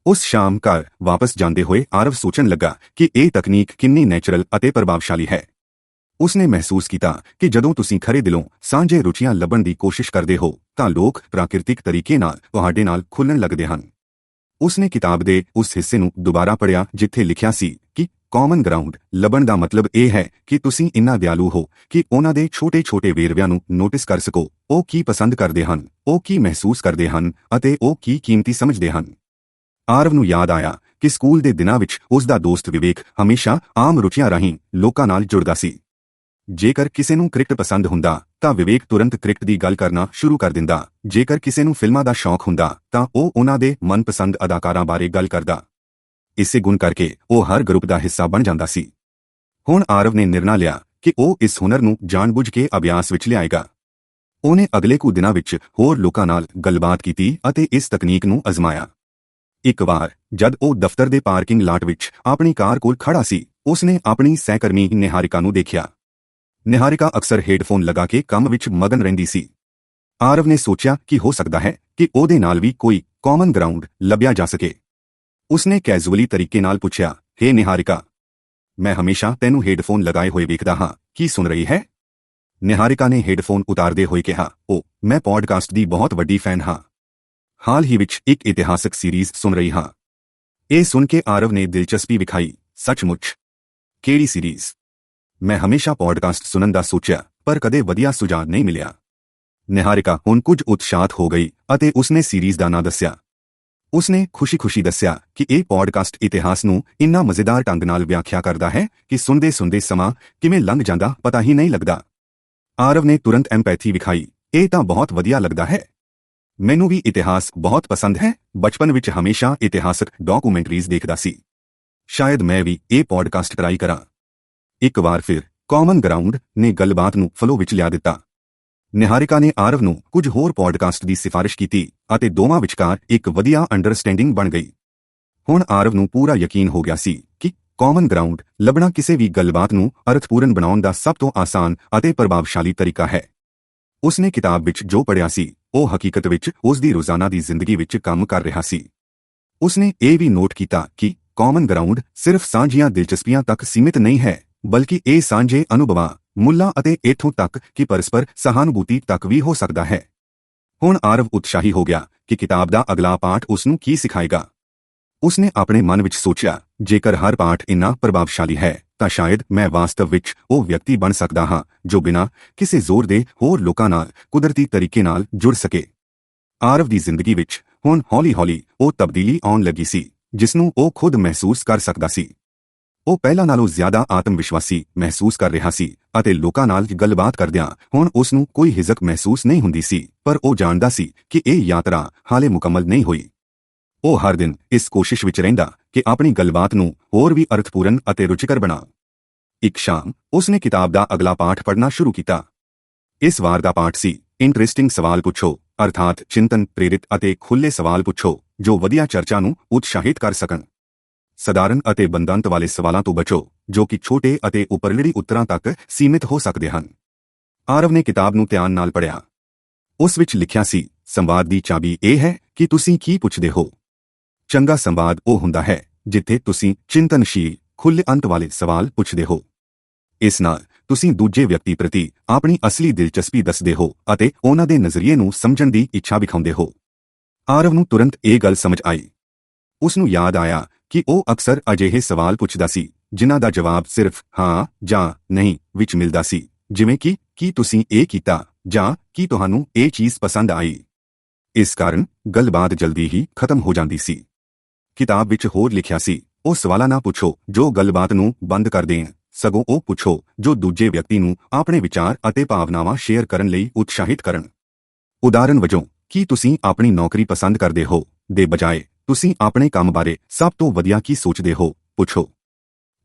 ਉਸ ਸ਼ਾਮ ਘਰ ਵਾਪਸ ਜਾਂਦੇ ਹੋਏ ਆਰਵ ਸੋਚਣ ਲੱਗਾ ਕਿ ਇਹ ਤਕਨੀਕ ਕਿੰਨੀ ਨੈਚੁਰਲ ਅਤੇ ਪ੍ਰਭਾਵਸ਼ਾਲੀ ਹੈ। ਉਸਨੇ ਮਹਿਸੂਸ ਕੀਤਾ ਕਿ ਜਦੋਂ ਤੁਸੀਂ ਖਰੇ ਦਿਲੋਂ ਸਾਂਝੇ ਰੁਚੀਆਂ ਲੱਭਣ ਦੀ ਕੋਸ਼ਿਸ਼ ਕਰਦੇ ਹੋ ਤਾਂ ਲੋਕ ਪ੍ਰਾਕਿਰਤਿਕ ਤਰੀਕੇ ਨਾਲ ਤੁਹਾਡੇ ਨਾਲ ਖੁੱਲ੍ਹਣ ਲੱਗਦੇ ਹਨ। ਉਸਨੇ ਕਿਤਾਬ ਦੇ ਉਸ ਹਿੱਸੇ ਨੂੰ ਦੁਬਾਰਾ ਪੜ੍ਹਿਆ ਜਿੱਥੇ ਲਿਖਿਆ ਸੀ ਕਿ ਕਾਮਨ ਗਰਾਊਂਡ ਲੱਭਣ ਦਾ ਮਤਲਬ ਇਹ ਹੈ ਕਿ ਤੁਸੀਂ ਇੰਨਾ ਦਿਆਲੂ ਹੋ ਕਿ ਉਹਨਾਂ ਦੇ ਛੋਟੇ-ਛੋਟੇ ਵੇਰਵਿਆਂ ਨੂੰ ਨੋਟਿਸ ਕਰ ਸਕੋ। ਉਹ ਕੀ ਪਸੰਦ ਕਰਦੇ ਹਨ, ਉਹ ਕੀ ਮਹਿਸੂਸ ਕਰਦੇ ਹਨ ਅਤੇ ਉਹ ਕੀ ਕੀਮਤੀ ਸਮਝਦੇ ਹਨ। ਆਰਵ ਨੂੰ ਯਾਦ ਆਇਆ ਕਿ ਸਕੂਲ ਦੇ ਦਿਨਾਂ ਵਿੱਚ ਉਸ ਦਾ ਦੋਸਤ ਵਿਵੇਕ ਹਮੇਸ਼ਾ ਆਮ ਰੁਚੀਆਂ ਰਾਹੀਂ ਲੋਕਾਂ ਨਾਲ ਜੁੜਦਾ ਸੀ। ਜੇਕਰ ਕਿਸੇ ਨੂੰ ਕ੍ਰਿਕਟ ਪਸੰਦ ਹੁੰਦਾ ਤਾਂ ਵਿਵੇਕ ਤੁਰੰਤ ਕ੍ਰਿਕਟ ਦੀ ਗੱਲ ਕਰਨਾ ਸ਼ੁਰੂ ਕਰ ਦਿੰਦਾ। ਜੇਕਰ ਕਿਸੇ ਨੂੰ ਫਿਲਮਾਂ ਦਾ ਸ਼ੌਕ ਹੁੰਦਾ ਤਾਂ ਉਹ ਉਹਨਾਂ ਦੇ ਮਨਪਸੰਦ ਅਦਾਕਾਰਾਂ ਬਾਰੇ ਗੱਲ ਕਰਦਾ। ਇਸੇ ਗੁਣ ਕਰਕੇ ਉਹ ਹਰ ਗਰੁੱਪ ਦਾ ਹਿੱਸਾ ਬਣ ਜਾਂਦਾ ਸੀ। ਹੁਣ ਆਰਵ ਨੇ ਨਿਰਣਾ ਲਿਆ ਕਿ ਉਹ ਇਸ ਹੁਨਰ ਨੂੰ ਜਾਣਬੁੱਝ ਕੇ ਅਭਿਆਸ ਵਿੱਚ ਲਿਆਏਗਾ। ਉਹਨੇ ਅਗਲੇ ਕੁਝ ਦਿਨਾਂ ਵਿੱਚ ਹੋਰ ਲੋਕਾਂ ਨਾਲ ਗੱਲਬਾਤ ਕੀਤੀ ਅਤੇ ਇਸ ਤਕਨੀਕ ਨੂੰ ਅਜ਼ਮਾਇਆ। ਇੱਕ ਵਾਰ ਜਦ ਉਹ ਦਫ਼ਤਰ ਦੇ ਪਾਰਕਿੰਗ ਲਾਟ ਵਿੱਚ ਆਪਣੀ ਕਾਰ ਕੋਲ ਖੜਾ ਸੀ, ਉਸਨੇ ਆਪਣੀ ਸਹਿਕਰਮੀ ਨਿਹਾਰਿਕਾ ਨੂੰ ਦੇਖਿਆ। ਨਿਹਾਰਿਕਾ ਅਕਸਰ ਹੈੱਡਫੋਨ ਲਗਾ ਕੇ ਕੰਮ ਵਿੱਚ ਮਗਨ ਰਹਿੰਦੀ ਸੀ। ਆਰਵ ਨੇ ਸੋਚਿਆ ਕਿ ਹੋ ਸਕਦਾ ਹੈ ਕਿ ਉਹਦੇ ਨਾਲ ਵੀ ਕੋਈ ਕਾਮਨ ਗਰਾਊਂਡ ਲੱਭਿਆ ਜਾ ਸਕੇ। ਉਸਨੇ ਕੈਜ਼ੂਅਲੀ ਤਰੀਕੇ ਨਾਲ ਪੁੱਛਿਆ, ਹੇ ਨਿਹਾਰਿਕਾ, ਮੈਂ ਹਮੇਸ਼ਾ ਤੈਨੂੰ ਹੈੱਡਫੋਨ ਲਗਾਏ ਹੋਏ ਵੇਖਦਾ ਹਾਂ, ਕੀ ਸੁਣ ਰਹੀ ਹੈ? ਨਿਹਾਰਿਕਾ ਨੇ ਹੈੱਡਫੋਨ ਉਤਾਰਦੇ ਹੋਏ ਕਿਹਾ, ਮੈਂ ਪੌਡਕਾਸਟ ਦੀ ਬਹੁਤ ਵੱਡੀ ਫੈਨ ਹਾਂ। ਹਾਲ ਹੀ ਵਿੱਚ ਇੱਕ ਇਤਿਹਾਸਕ ਸੀਰੀਜ਼ ਸੁਣ ਰਹੀ ਹਾਂ। ਇਹ ਸੁਣ ਕੇ ਆਰਵ ਨੇ ਦਿਲਚਸਪੀ ਵਿਖਾਈ, ਸੱਚਮੁੱਚ? ਕਿਹੜੀ ਸੀਰੀਜ਼? ਮੈਂ ਹਮੇਸ਼ਾ ਪੌਡਕਾਸਟ ਸੁਣਨ ਦਾ ਸੋਚਿਆ ਪਰ ਕਦੇ ਵਧੀਆ ਸੁਝਾਅ ਨਹੀਂ ਮਿਲਿਆ। ਨਿਹਾਰਿਕਾ ਹੁਣ ਕੁਝ ਉਤਸ਼ਾਹਤ ਹੋ ਗਈ ਅਤੇ ਉਸਨੇ ਸੀਰੀਜ਼ ਦਾ ਨਾਂ ਦੱਸਿਆ। ਉਸਨੇ ਖੁਸ਼ੀ-ਖੁਸ਼ੀ ਦੱਸਿਆ ਕਿ ਇਹ ਪੌਡਕਾਸਟ ਇਤਿਹਾਸ ਨੂੰ ਇੰਨਾ ਮਜ਼ੇਦਾਰ ਢੰਗ ਨਾਲ ਵਿਆਖਿਆ ਕਰਦਾ ਹੈ ਕਿ ਸੁਣਦੇ-ਸੁਣਦੇ ਸਮਾਂ ਕਿਵੇਂ ਲੰਘ ਜਾਂਦਾ ਪਤਾ ਹੀ ਨਹੀਂ ਲੱਗਦਾ। ਆਰਵ ਨੇ ਤੁਰੰਤ ਐਮਪੈਥੀ ਵਿਖਾਈ, ਇਹ ਤਾਂ ਬਹੁਤ ਵਧੀਆ ਲੱਗਦਾ ਹੈ। ਮੈਨੂੰ ਵੀ ਇਤਿਹਾਸ ਬਹੁਤ ਪਸੰਦ ਹੈ। ਬਚਪਨ ਵਿੱਚ ਹਮੇਸ਼ਾ ਇਤਿਹਾਸਕ ਡਾਕੂਮੈਂਟਰੀਜ਼ ਦੇਖਦਾ ਸੀ। ਸ਼ਾਇਦ ਮੈਂ ਵੀ ਇਹ ਪੌਡਕਾਸਟ ਟਰਾਈ ਕਰਾਂ। ਇੱਕ ਵਾਰ ਫਿਰ ਕਾਮਨ ਗਰਾਊਂਡ ਨੇ ਗੱਲਬਾਤ ਨੂੰ ਫਲੋ ਵਿੱਚ ਲਿਆ ਦਿੱਤਾ। ਨਿਹਾਰਿਕਾ ਨੇ ਆਰਵ ਨੂੰ ਕੁਝ ਹੋਰ ਪੌਡਕਾਸਟ ਦੀ ਸਿਫਾਰਿਸ਼ ਕੀਤੀ ਅਤੇ ਦੋਵਾਂ ਵਿਚਕਾਰ ਇੱਕ ਵਧੀਆ ਅੰਡਰਸਟੈਂਡਿੰਗ ਬਣ ਗਈ। ਹੁਣ ਆਰਵ ਨੂੰ ਪੂਰਾ ਯਕੀਨ ਹੋ ਗਿਆ ਸੀ ਕਿ ਕਾਮਨ ਗਰਾਊਂਡ ਲੱਭਣਾ ਕਿਸੇ ਵੀ ਗੱਲਬਾਤ ਨੂੰ ਅਰਥਪੂਰਨ ਬਣਾਉਣ ਦਾ ਸਭ ਤੋਂ ਆਸਾਨ ਅਤੇ ਪ੍ਰਭਾਵਸ਼ਾਲੀ ਤਰੀਕਾ ਹੈ। ਉਸਨੇ ਕਿਤਾਬ ਵਿੱਚ ਜੋ ਪੜ੍ਹਿਆ ਸੀ ਉਹ ਹਕੀਕਤ ਵਿੱਚ ਉਸ ਦੀ ਰੋਜ਼ਾਨਾ ਦੀ ਜ਼ਿੰਦਗੀ ਵਿੱਚ ਕੰਮ ਕਰ ਰਿਹਾ ਸੀ। ਉਸਨੇ ਇਹ ਵੀ ਨੋਟ ਕੀਤਾ ਕਿ ਕਾਮਨ ਗਰਾਊਂਡ ਸਿਰਫ ਸਾਂਝੀਆਂ ਦਿਲਚਸਪੀਆਂ ਤੱਕ ਸੀਮਿਤ ਨਹੀਂ ਹੈ, ਬਲਕਿ ਇਹ ਸਾਂਝੇ ਅਨੁਭਵਾਂ, ਮੁੱਲਾਂ ਅਤੇ ਇੱਥੋਂ ਤੱਕ ਕਿ ਪਰਸਪਰ ਸਹਾਨੁਭੂਤੀ ਤੱਕ ਵੀ ਹੋ ਸਕਦਾ ਹੈ। ਹੁਣ ਆਰਵ ਉਤਸ਼ਾਹੀ ਹੋ ਗਿਆ ਕਿ ਕਿਤਾਬ ਦਾ ਅਗਲਾ ਪਾਠ ਉਸ ਨੂੰ ਕੀ ਸਿਖਾਏਗਾ। ਉਸਨੇ ਆਪਣੇ ਮਨ ਵਿੱਚ ਸੋਚਿਆ, ਜੇਕਰ ਹਰ ਪਾਠ ਇੰਨਾ ਪ੍ਰਭਾਵਸ਼ਾਲੀ ਹੈ ਤਾਂ ਸ਼ਾਇਦ ਮੈਂ ਵਾਸਤਵ ਵਿੱਚ ਉਹ ਵਿਅਕਤੀ ਬਣ ਸਕਦਾ ਹਾਂ ਜੋ ਬਿਨਾਂ ਕਿਸੇ ਜ਼ੋਰ ਦੇ ਹੋਰ ਲੋਕਾਂ ਨਾਲ ਕੁਦਰਤੀ ਤਰੀਕੇ ਨਾਲ ਜੁੜ ਸਕੇ। ਆਰਵ ਦੀ ਜ਼ਿੰਦਗੀ ਵਿੱਚ ਹੁਣ ਹੌਲੀ-ਹੌਲੀ ਉਹ ਤਬਦੀਲੀ ਆਉਣ ਲੱਗੀ ਸੀ ਜਿਸ ਨੂੰ ਉਹ ਖੁਦ ਮਹਿਸੂਸ ਕਰ ਸਕਦਾ ਸੀ। ਉਹ ਪਹਿਲਾਂ ਨਾਲੋਂ ਜ਼ਿਆਦਾ ਆਤਮ-ਵਿਸ਼ਵਾਸੀ ਮਹਿਸੂਸ ਕਰ ਰਿਹਾ ਸੀ ਅਤੇ ਲੋਕਾਂ ਨਾਲ ਗੱਲਬਾਤ ਕਰਦਿਆਂ ਹੁਣ ਉਸ ਨੂੰ ਕੋਈ ਹਿਜਕ ਮਹਿਸੂਸ ਨਹੀਂ ਹੁੰਦੀ ਸੀ, ਪਰ ਉਹ ਜਾਣਦਾ ਸੀ ਕਿ ਇਹ ਯਾਤਰਾ ਹਾਲੇ ਮੁਕੰਮਲ ਨਹੀਂ ਹੋਈ। ਉਹ ਹਰ ਦਿਨ ਇਸ ਕੋਸ਼ਿਸ਼ ਵਿੱਚ ਰਹਿੰਦਾ ਕਿ ਆਪਣੀ ਗੱਲਬਾਤ ਨੂੰ ਹੋਰ ਵੀ ਅਰਥਪੂਰਨ ਅਤੇ ਰੁਚਿਕਰ ਬਣਾ। ਇੱਕ ਸ਼ਾਮ ਉਸਨੇ ਕਿਤਾਬ ਦਾ ਅਗਲਾ ਪਾਠ ਪੜ੍ਹਨਾ ਸ਼ੁਰੂ ਕੀਤਾ। ਇਸ ਵਾਰ ਦਾ ਪਾਠ ਸੀ, ਇੰਟਰਸਟਿੰਗ ਸਵਾਲ ਪੁੱਛੋ, ਅਰਥਾਤ ਚਿੰਤਨ ਪ੍ਰੇਰਿਤ ਅਤੇ ਖੁੱਲ੍ਹੇ ਸਵਾਲ ਪੁੱਛੋ ਜੋ ਵਧੀਆ ਚਰਚਾ ਨੂੰ ਉਤਸ਼ਾਹਿਤ ਕਰ ਸਕਣ। ਸਧਾਰਨ ਅਤੇ ਬੰਦੰਤ ਵਾਲੇ ਸਵਾਲਾਂ ਤੋਂ ਬਚੋ ਜੋ ਕਿ ਛੋਟੇ ਅਤੇ ਉਪਰਲੜੀ ਉੱਤਰਾਂ ਤੱਕ ਸੀਮਿਤ ਹੋ ਸਕਦੇ ਹਨ। ਆਰਵ ਨੇ ਕਿਤਾਬ ਨੂੰ ਧਿਆਨ ਨਾਲ ਪੜ੍ਹਿਆ। ਉਸ ਵਿੱਚ ਲਿਖਿਆ ਸੀ, ਸੰਵਾਦ ਦੀ ਚਾਬੀ ਇਹ ਹੈ ਕਿ ਤੁਸੀਂ ਕੀ ਪੁੱਛਦੇ ਹੋ। ਚੰਗਾ ਸੰਵਾਦ ਉਹ ਹੁੰਦਾ ਹੈ ਜਿੱਥੇ ਤੁਸੀਂ ਚਿੰਤਨਸ਼ੀਲ, ਖੁੱਲ੍ਹੇ ਅੰਤ ਵਾਲੇ ਸਵਾਲ ਪੁੱਛਦੇ ਹੋ। ਇਸ ਨਾਲ ਤੁਸੀਂ ਦੂਜੇ ਵਿਅਕਤੀ ਪ੍ਰਤੀ ਆਪਣੀ ਅਸਲੀ ਦਿਲਚਸਪੀ ਦੱਸਦੇ ਹੋ ਅਤੇ ਉਹਨਾਂ ਦੇ ਨਜ਼ਰੀਏ ਨੂੰ ਸਮਝਣ ਦੀ ਇੱਛਾ ਵਿਖਾਉਂਦੇ ਹੋ। ਆਰਵ ਨੂੰ ਤੁਰੰਤ ਇਹ ਗੱਲ ਸਮਝ ਆਈ। ਉਸ ਨੂੰ ਯਾਦ ਆਇਆ ਕਿ ਉਹ ਅਕਸਰ ਅਜਿਹੇ ਸਵਾਲ ਪੁੱਛਦਾ ਸੀ ਜਿਨ੍ਹਾਂ ਦਾ ਜਵਾਬ ਸਿਰਫ ਹਾਂ ਜਾਂ ਨਹੀਂ ਵਿੱਚ ਮਿਲਦਾ ਸੀ, ਜਿਵੇਂ ਕਿ ਕੀ ਤੁਸੀਂ ਇਹ ਕੀਤਾ ਜਾਂ ਕੀ ਤੁਹਾਨੂੰ ਇਹ ਚੀਜ਼ ਪਸੰਦ ਆਈ। ਇਸ ਕਾਰਨ ਗੱਲਬਾਤ ਜਲਦੀ ਹੀ ਖਤਮ ਹੋ ਜਾਂਦੀ ਸੀ। ਕਿਤਾਬ ਵਿੱਚ ਹੋਰ ਲਿਖਿਆ ਸੀ, ਉਹ ਸਵਾਲਾਂ ਨਾ ਪੁੱਛੋ ਜੋ ਗੱਲਬਾਤ ਨੂੰ ਬੰਦ ਕਰ ਦੇਣ, ਸਗੋਂ ਉਹ ਪੁੱਛੋ ਜੋ ਦੂਜੇ ਵਿਅਕਤੀ ਨੂੰ ਆਪਣੇ ਵਿਚਾਰ ਅਤੇ ਭਾਵਨਾਵਾਂ ਸ਼ੇਅਰ ਕਰਨ ਲਈ ਉਤਸ਼ਾਹਿਤ ਕਰਨ। ਉਦਾਹਰਨ ਵਜੋਂ, ਕੀ ਤੁਸੀਂ ਆਪਣੀ ਨੌਕਰੀ ਪਸੰਦ ਕਰਦੇ ਹੋ ਦੇ ਬਜਾਏ ਤੁਸੀਂ ਆਪਣੇ ਕੰਮ ਬਾਰੇ ਸਭ ਤੋਂ ਵਧੀਆ ਕੀ ਸੋਚਦੇ ਹੋ? ਪੁੱਛੋ।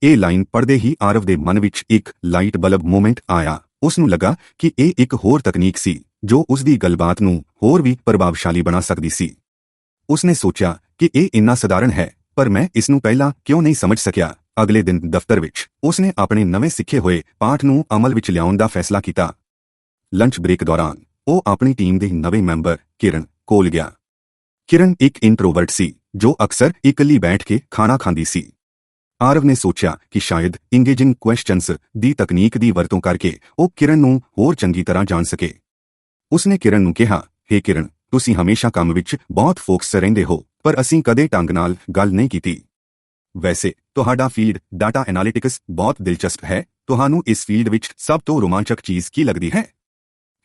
ਇਹ ਲਾਈਨ ਪੜ੍ਹਦੇ ਹੀ ਆਰਵ ਦੇ ਮਨ ਵਿੱਚ ਇੱਕ ਲਾਈਟ ਬਲਬ ਮੂਮੈਂਟ ਆਇਆ। ਉਸ ਨੂੰ ਲੱਗਾ ਕਿ ਇਹ ਇੱਕ ਹੋਰ ਤਕਨੀਕ ਸੀ ਜੋ ਉਸ ਦੀ ਗੱਲਬਾਤ ਨੂੰ ਹੋਰ ਵੀ ਪ੍ਰਭਾਵਸ਼ਾਲੀ ਬਣਾ ਸਕਦੀ ਸੀ। ਉਸਨੇ ਸੋਚਿਆ ਕਿ ਇਹ ਇੰਨਾ ਸਧਾਰਨ ਹੈ, ਪਰ ਮੈਂ ਇਸ ਨੂੰ ਪਹਿਲਾਂ ਕਿਉਂ ਨਹੀਂ ਸਮਝ ਸਕਿਆ। ਅਗਲੇ ਦਿਨ ਦਫ਼ਤਰ ਵਿੱਚ ਉਸਨੇ ਆਪਣੇ ਨਵੇਂ ਸਿੱਖੇ ਹੋਏ ਪਾਠ ਨੂੰ ਅਮਲ ਵਿੱਚ ਲਿਆਉਣ ਦਾ ਫੈਸਲਾ ਕੀਤਾ। ਲੰਚ ਬ੍ਰੇਕ ਦੌਰਾਨ ਉਹ ਆਪਣੀ ਟੀਮ ਦੇ ਨਵੇਂ ਮੈਂਬਰ ਕਿਰਨ ਕੋਲ ਗਿਆ। ਕਿਰਨ ਇੱਕ ਇੰਟਰੋਵਰਟ ਸੀ ਜੋ ਅਕਸਰ ਇਕੱਲੀ ਬੈਠ ਕੇ ਖਾਣਾ ਖਾਂਦੀ ਸੀ। ਆਰਵ ਨੇ ਸੋਚਿਆ ਕਿ ਸ਼ਾਇਦ ਇੰਗੇਜਿੰਗ ਕੁਐਸਚਨਸ ਦੀ ਤਕਨੀਕ ਦੀ ਵਰਤੋਂ ਕਰਕੇ ਉਹ ਕਿਰਨ ਨੂੰ ਹੋਰ ਚੰਗੀ ਤਰ੍ਹਾਂ ਜਾਣ ਸਕੇ। ਉਸਨੇ ਕਿਰਨ ਨੂੰ ਕਿਹਾ, ਹੇ ਕਿਰਨ, ਤੁਸੀਂ ਹਮੇਸ਼ਾ ਕੰਮ ਵਿੱਚ ਬਹੁਤ ਫੋਕਸ ਰਹਿੰਦੇ ਹੋ, ਪਰ ਅਸੀਂ ਕਦੇ ਢੰਗ ਨਾਲ ਗੱਲ ਨਹੀਂ ਕੀਤੀ। ਵੈਸੇ ਤੁਹਾਡਾ ਫੀਲਡ ਡਾਟਾ ਐਨਾਲਿਟਿਕਸ ਬਹੁਤ ਦਿਲਚਸਪ ਹੈ। ਤੁਹਾਨੂੰ ਇਸ ਫੀਲਡ ਵਿੱਚ ਸਭ ਤੋਂ ਰੋਮਾਂਚਕ ਚੀਜ਼ ਕੀ ਲੱਗਦੀ ਹੈ?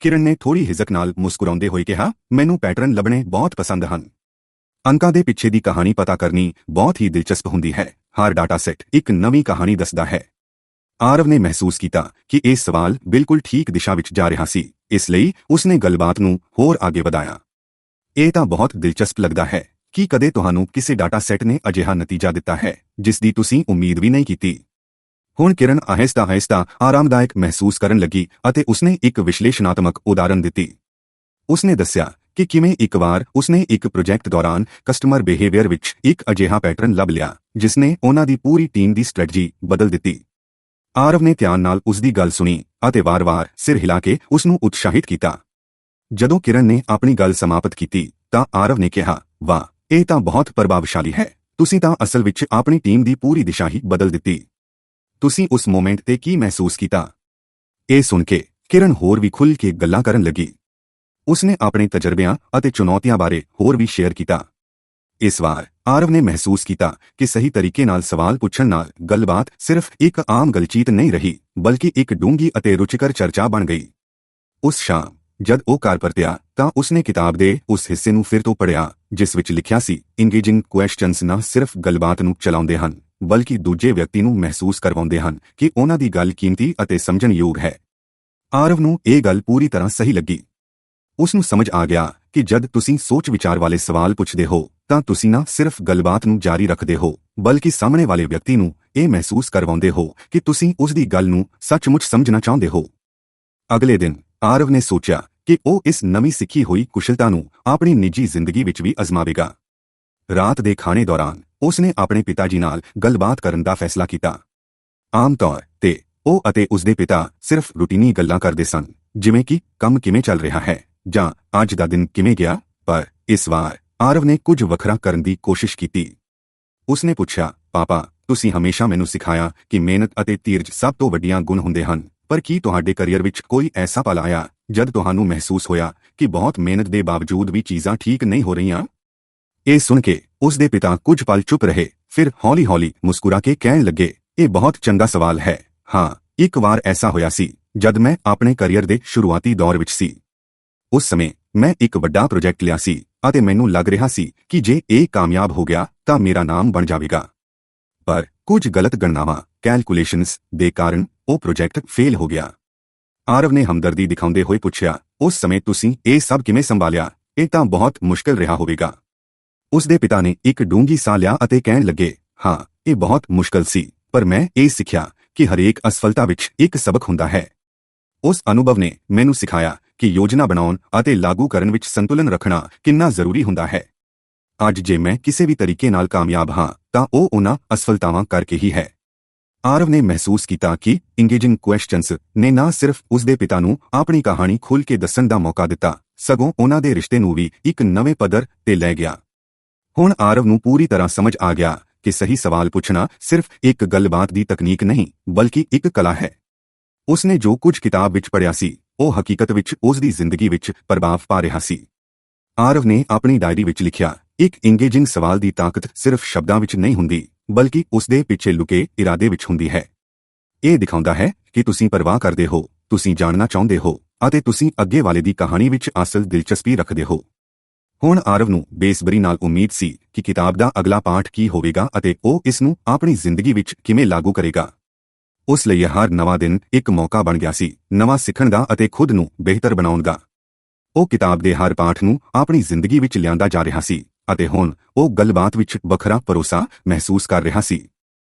ਕਿਰਨ ਨੇ ਥੋੜੀ ਹਿਜ਼ਕ ਨਾਲ ਮੁਸਕਰਾਉਂਦੇ ਹੋਏ ਕਿਹਾ, ਮੈਨੂੰ ਪੈਟਰਨ ਲੱਭਣੇ ਬਹੁਤ ਪਸੰਦ ਹਨ। ਅੰਕਾਂ ਦੇ ਪਿੱਛੇ ਦੀ ਕਹਾਣੀ ਪਤਾ ਕਰਨੀ ਬਹੁਤ ਹੀ ਦਿਲਚਸਪ ਹੁੰਦੀ ਹੈ। ਹਰ ਡਾਟਾ ਸੈੱਟ ਇੱਕ ਨਵੀਂ ਕਹਾਣੀ ਦੱਸਦਾ ਹੈ। ਆਰਵ ਨੇ ਮਹਿਸੂਸ ਕੀਤਾ ਕਿ ਇਹ ਸਵਾਲ ਬਿਲਕੁਲ ਠੀਕ ਦਿਸ਼ਾ ਵਿੱਚ ਜਾ ਰਿਹਾ ਸੀ, ਇਸ ਲਈ ਉਸਨੇ ਗੱਲਬਾਤ ਨੂੰ ਹੋਰ ਅੱਗੇ ਵਧਾਇਆ। ਇਹ ਤਾਂ ਬਹੁਤ ਦਿਲਚਸਪ ਲੱਗਦਾ ਹੈ। ਕੀ ਕਦੇ ਤੁਹਾਨੂੰ ਕਿਸੇ ਡਾਟਾ ਸੈੱਟ ਨੇ ਅਜਿਹਾ ਨਤੀਜਾ ਦਿੱਤਾ ਹੈ ਜਿਸ ਦੀ ਤੁਸੀਂ ਉਮੀਦ ਵੀ ਨਹੀਂ ਕੀਤੀ? ਹੁਣ ਕਿਰਨ ਆਹਿਸਤਾ-ਆਹਿਸਤਾ ਆਰਾਮਦਾਇਕ ਮਹਿਸੂਸ ਕਰਨ ਲੱਗੀ ਅਤੇ ਉਸਨੇ ਇੱਕ ਵਿਸ਼ਲੇਸ਼ਣਾਤਮਕ ਉਦਾਹਰਨ ਦਿੱਤੀ। ਉਸਨੇ ਦੱਸਿਆ ਕਿ ਕਿਵੇਂ ਇੱਕ ਵਾਰ ਉਸਨੇ ਇੱਕ ਪ੍ਰੋਜੈਕਟ ਦੌਰਾਨ ਕਸਟਮਰ ਬਿਹੇਵੀਅਰ ਵਿੱਚ ਇੱਕ ਅਜਿਹਾ ਪੈਟਰਨ ਲੱਭ ਲਿਆ ਜਿਸਨੇ ਉਹਨਾਂ ਦੀ ਪੂਰੀ ਟੀਮ ਦੀ ਸਟ੍ਰੈਟਜੀ ਬਦਲ ਦਿੱਤੀ। ਆਰਵ ਨੇ ਧਿਆਨ ਨਾਲ ਉਸਦੀ ਗੱਲ ਸੁਣੀ ਅਤੇ ਵਾਰ-ਵਾਰ ਸਿਰ ਹਿਲਾ ਕੇ ਉਸਨੂੰ ਉਤਸ਼ਾਹਿਤ ਕੀਤਾ। ਜਦੋਂ ਕਿਰਨ ਨੇ ਆਪਣੀ ਗੱਲ ਸਮਾਪਤ ਕੀਤੀ ਤਾਂ ਆਰਵ ਨੇ ਕਿਹਾ, ਵਾਹ, ਇਹ ਤਾਂ ਬਹੁਤ ਪ੍ਰਭਾਵਸ਼ਾਲੀ ਹੈ। ਤੁਸੀਂ ਤਾਂ ਅਸਲ ਵਿੱਚ ਆਪਣੀ ਟੀਮ ਦੀ ਪੂਰੀ ਦਿਸ਼ਾ ਹੀ ਬਦਲ ਦਿੱਤੀ। ਤੁਸੀਂ ਉਸ ਮੋਮੈਂਟ ਤੇ ਕੀ ਮਹਿਸੂਸ ਕੀਤਾ? ਇਹ ਸੁਣ ਕੇ ਕਿਰਨ ਹੋਰ ਵੀ ਖੁੱਲ੍ਹ ਕੇ ਗੱਲਾਂ ਕਰਨ ਲੱਗੀ। ਉਸਨੇ ਆਪਣੇ ਤਜਰਬਿਆਂ ਅਤੇ ਚੁਣੌਤੀਆਂ ਬਾਰੇ ਹੋਰ ਵੀ ਸ਼ੇਅਰ ਕੀਤਾ। ਇਸ ਵਾਰ ਆਰਵ ਨੇ ਮਹਿਸੂਸ ਕੀਤਾ ਕਿ ਸਹੀ ਤਰੀਕੇ ਨਾਲ ਸਵਾਲ ਪੁੱਛਣ ਨਾਲ ਗੱਲਬਾਤ ਸਿਰਫ ਇੱਕ ਆਮ ਗੱਲਚੀਤ ਨਹੀਂ ਰਹੀ, ਬਲਕਿ ਇੱਕ ਡੂੰਘੀ ਅਤੇ ਰੁਚਿਕਰ ਚਰਚਾ ਬਣ ਗਈ। ਉਸ ਸ਼ਾਮ ਜਦ ਉਹ ਘਰ ਪਰਤਿਆ ਤਾਂ ਉਸਨੇ ਕਿਤਾਬ ਦੇ ਉਸ ਹਿੱਸੇ ਨੂੰ ਫਿਰ ਤੋਂ ਪੜ੍ਹਿਆ ਜਿਸ ਵਿੱਚ ਲਿਖਿਆ ਸੀ, ਇੰਗੇਜਿੰਗ ਕੁਐਸਚਨਸ ਨਾ ਸਿਰਫ ਗੱਲਬਾਤ ਨੂੰ ਚਲਾਉਂਦੇ ਹਨ, ਬਲਕਿ ਦੂਜੇ ਵਿਅਕਤੀ ਨੂੰ ਮਹਿਸੂਸ ਕਰਵਾਉਂਦੇ ਹਨ ਕਿ ਉਹਨਾਂ ਦੀ ਗੱਲ ਕੀਮਤੀ ਅਤੇ ਸਮਝਣਯੋਗ ਹੈ। ਆਰਵ ਨੂੰ ਇਹ ਗੱਲ ਪੂਰੀ ਤਰ੍ਹਾਂ ਸਹੀ ਲੱਗੀ। ਉਸ ਨੂੰ ਸਮਝ ਆ ਗਿਆ ਕਿ ਜਦ ਤੁਸੀਂ ਸੋਚ ਵਿਚਾਰ ਵਾਲੇ ਸਵਾਲ ਪੁੱਛਦੇ ਹੋ ਤਾਂ ਤੁਸੀਂ ਨਾ ਸਿਰਫ ਗੱਲਬਾਤ ਨੂੰ ਜਾਰੀ ਰੱਖਦੇ ਹੋ, ਬਲਕਿ ਸਾਹਮਣੇ ਵਾਲੇ ਵਿਅਕਤੀ ਨੂੰ ਇਹ ਮਹਿਸੂਸ ਕਰਵਾਉਂਦੇ ਹੋ ਕਿ ਤੁਸੀਂ ਉਸ ਦੀ ਗੱਲ ਨੂੰ ਸੱਚਮੁੱਚ ਸਮਝਣਾ ਚਾਹੁੰਦੇ ਹੋ। ਅਗਲੇ ਦਿਨ ਆਰਵ ਨੇ ਸੋਚਿਆ ਕਿ ਉਹ ਇਸ ਨਵੀਂ ਸਿੱਖੀ ਹੋਈ ਕੁਸ਼ਲਤਾ ਨੂੰ ਆਪਣੀ ਨਿੱਜੀ ਜ਼ਿੰਦਗੀ ਵਿੱਚ ਵੀ ਅਜ਼ਮਾਵੇਗਾ। ਰਾਤ ਦੇ ਖਾਣੇ ਦੌਰਾਨ ਉਸਨੇ ਆਪਣੇ ਪਿਤਾ ਜੀ ਨਾਲ ਗੱਲਬਾਤ ਕਰਨ ਦਾ ਫੈਸਲਾ ਕੀਤਾ। ਆਮ ਤੌਰ ਤੇ ਉਹ ਅਤੇ ਉਸਦੇ ਪਿਤਾ ਸਿਰਫ ਰੂਟੀਨੀ ਗੱਲਾਂ ਕਰਦੇ ਸਨ, ਜਿਵੇਂ ਕਿ ਕੰਮ ਕਿਵੇਂ ਚੱਲ ਰਿਹਾ ਹੈ ਜਾਂ ਅੱਜ ਦਾ ਦਿਨ ਕਿਵੇਂ ਗਿਆ, ਪਰ ਇਸ ਵਾਰ ਆਰਵ ਨੇ ਕੁਝ ਵੱਖਰਾ ਕਰਨ ਦੀ ਕੋਸ਼ਿਸ਼ ਕੀਤੀ। ਉਸਨੇ ਪੁੱਛਿਆ, ਪਾਪਾ, ਤੁਸੀਂ ਹਮੇਸ਼ਾ ਮੈਨੂੰ ਸਿਖਾਇਆ ਕਿ ਮਿਹਨਤ ਅਤੇ ਧੀਰਜ ਸਭ ਤੋਂ ਵੱਡੀਆਂ ਗੁਣ ਹੁੰਦੇ ਹਨ, ਪਰ ਕੀ ਤੁਹਾਡੇ ਕੈਰੀਅਰ ਵਿੱਚ ਕੋਈ ਐਸਾ ਪਲ ਆਇਆ ਜਦ ਤੁਹਾਨੂੰ ਮਹਿਸੂਸ ਹੋਇਆ ਕਿ ਬਹੁਤ ਮਿਹਨਤ ਦੇ ਬਾਵਜੂਦ ਵੀ ਚੀਜ਼ਾਂ ਠੀਕ ਨਹੀਂ ਹੋ ਰਹੀਆਂ? ਇਹ ਸੁਣ ਕੇ ਉਸਦੇ ਪਿਤਾ ਕੁਝ ਪਲ ਚੁੱਪ ਰਹੇ, ਫਿਰ ਹੌਲੀ-ਹੌਲੀ ਮੁਸਕਰਾ ਕੇ ਕਹਿਣ ਲੱਗੇ, ਇਹ ਬਹੁਤ ਚੰਗਾ ਸਵਾਲ ਹੈ। ਹਾਂ, ਇੱਕ ਵਾਰ ਐਸਾ ਹੋਇਆ ਸੀ ਜਦ ਮੈਂ ਆਪਣੇ ਕੈਰੀਅਰ ਦੇ ਸ਼ੁਰੂਆਤੀ ਦੌਰ ਵਿੱਚ ਸੀ। ਉਸ ਸਮੇਂ ਮੈਂ ਇੱਕ ਵੱਡਾ ਪ੍ਰੋਜੈਕਟ ਲਿਆ ਸੀ ਅਤੇ ਮੈਨੂੰ ਲੱਗ ਰਿਹਾ ਸੀ ਕਿ ਜੇ ਇਹ ਕਾਮਯਾਬ ਹੋ ਗਿਆ ਤਾਂ ਮੇਰਾ ਨਾਮ ਬਣ ਜਾਵੇਗਾ। ਪਰ ਕੁਝ ਗਲਤ ਗਣਨਾਵਾਂ ਕੈਲਕੂਲੇਸ਼ਨਸ ਦੇ ਕਾਰਨ ਉਹ ਪ੍ਰੋਜੈਕਟ ਫੇਲ ਹੋ ਗਿਆ। ਆਰਵ ਨੇ ਹਮਦਰਦੀ ਦਿਖਾਉਂਦੇ ਹੋਏ ਪੁੱਛਿਆ, ਉਸ ਸਮੇਂ ਤੁਸੀਂ ਇਹ ਸਭ ਕਿਵੇਂ ਸੰਭਾਲਿਆ? ਇਹ ਤਾਂ ਬਹੁਤ ਮੁਸ਼ਕਲ ਰਿਹਾ ਹੋਵੇਗਾ। ਉਸਦੇ ਪਿਤਾ ਨੇ ਇੱਕ ਡੂੰਘੀ ਸਾਹ ਲਿਆ ਅਤੇ ਕਹਿਣ ਲੱਗੇ, ਹਾਂ, ਇਹ ਬਹੁਤ ਮੁਸ਼ਕਲ ਸੀ, ਪਰ ਮੈਂ ਇਹ ਸਿੱਖਿਆ ਕਿ ਹਰੇਕ ਅਸਫਲਤਾ ਵਿੱਚ ਇੱਕ ਸਬਕ ਹੁੰਦਾ ਹੈ। ਉਸ ਅਨੁਭਵ ਨੇ ਮੈਨੂੰ ਸਿਖਾਇਆ ਕਿ ਯੋਜਨਾ ਬਣਾਉਣ ਅਤੇ ਲਾਗੂ ਕਰਨ ਵਿੱਚ ਸੰਤੁਲਨ ਰੱਖਣਾ ਕਿੰਨਾ ਜ਼ਰੂਰੀ ਹੁੰਦਾ ਹੈ। ਅੱਜ ਜੇ ਮੈਂ ਕਿਸੇ ਵੀ ਤਰੀਕੇ ਨਾਲ ਕਾਮਯਾਬ ਹਾਂ ਤਾਂ ਉਹ ਉਹਨਾਂ ਅਸਫਲਤਾਵਾਂ ਕਰਕੇ ਹੀ ਹੈ। ਆਰਵ ਨੇ ਮਹਿਸੂਸ ਕੀਤਾ ਕਿ ਇੰਗੇਜਿੰਗ ਕੁਐਸਚਨਸ ਨੇ ਨਾ ਸਿਰਫ ਉਸਦੇ ਪਿਤਾ ਨੂੰ ਆਪਣੀ ਕਹਾਣੀ ਖੁੱਲ੍ਹ ਕੇ ਦੱਸਣ ਦਾ ਮੌਕਾ ਦਿੱਤਾ, ਸਗੋਂ ਉਹਨਾਂ ਦੇ ਰਿਸ਼ਤੇ ਨੂੰ ਵੀ ਇੱਕ ਨਵੇਂ ਪੱਧਰ ਤੇ ਲੈ ਗਿਆ। ਹੁਣ ਆਰਵ ਨੂੰ ਪੂਰੀ ਤਰ੍ਹਾਂ ਸਮਝ ਆ ਗਿਆ ਕਿ ਸਹੀ ਸਵਾਲ ਪੁੱਛਣਾ ਸਿਰਫ ਇੱਕ ਗੱਲਬਾਤ ਦੀ ਤਕਨੀਕ ਨਹੀਂ, ਬਲਕਿ ਇੱਕ ਕਲਾ ਹੈ। ਉਸਨੇ ਜੋ ਕੁਝ ਕਿਤਾਬ ਵਿੱਚ ਪੜ੍ਹਿਆ ਸੀ ਉਹ ਹਕੀਕਤ ਵਿੱਚ ਉਸਦੀ ਜ਼ਿੰਦਗੀ ਵਿੱਚ ਪ੍ਰਭਾਵ ਪਾ ਰਿਹਾ ਸੀ। ਆਰਵ ਨੇ ਆਪਣੀ ਡਾਇਰੀ ਵਿੱਚ ਲਿਖਿਆ, ਇੱਕ ਇੰਗੇਜਿੰਗ ਸਵਾਲ ਦੀ ਤਾਕਤ ਸਿਰਫ ਸ਼ਬਦਾਂ ਵਿੱਚ ਨਹੀਂ ਹੁੰਦੀ, ਬਲਕਿ ਉਸਦੇ ਪਿੱਛੇ ਲੁਕੇ ਇਰਾਦੇ ਵਿੱਚ ਹੁੰਦੀ ਹੈ। ਇਹ ਦਿਖਾਉਂਦਾ ਹੈ ਕਿ ਤੁਸੀਂ ਪਰਵਾਹ ਕਰਦੇ ਹੋ, ਤੁਸੀਂ ਜਾਣਨਾ ਚਾਹੁੰਦੇ ਹੋ ਅਤੇ ਤੁਸੀਂ ਅੱਗੇ ਵਾਲੇ ਦੀ ਕਹਾਣੀ ਵਿੱਚ ਅਸਲ ਦਿਲਚਸਪੀ ਰੱਖਦੇ ਹੋ। ਹੁਣ ਆਰਵ ਨੂੰ ਬੇਸਬਰੀ ਨਾਲ ਉਮੀਦ ਸੀ ਕਿ ਕਿਤਾਬ ਦਾ ਅਗਲਾ ਪਾਠ ਕੀ ਹੋਵੇਗਾ ਅਤੇ ਉਹ ਇਸ ਨੂੰ ਆਪਣੀ ਜ਼ਿੰਦਗੀ ਵਿੱਚ ਕਿਵੇਂ ਲਾਗੂ ਕਰੇਗਾ। ਉਸ ਲਈ ਹਰ ਨਵਾਂ ਦਿਨ ਇੱਕ ਮੌਕਾ ਬਣ ਗਿਆ ਸੀ, ਨਵਾਂ ਸਿੱਖਣ ਦਾ ਅਤੇ ਖੁਦ ਨੂੰ ਬਿਹਤਰ ਬਣਾਉਣ ਦਾ। ਉਹ ਕਿਤਾਬ ਦੇ ਹਰ ਪਾਠ ਨੂੰ ਆਪਣੀ ਜ਼ਿੰਦਗੀ ਵਿੱਚ ਲਿਆਂਦਾ ਜਾ ਰਿਹਾ ਸੀ ਅਤੇ ਹੁਣ ਉਹ ਗੱਲਬਾਤ ਵਿੱਚ ਵੱਖਰਾ ਭਰੋਸਾ ਮਹਿਸੂਸ ਕਰ ਰਿਹਾ ਸੀ।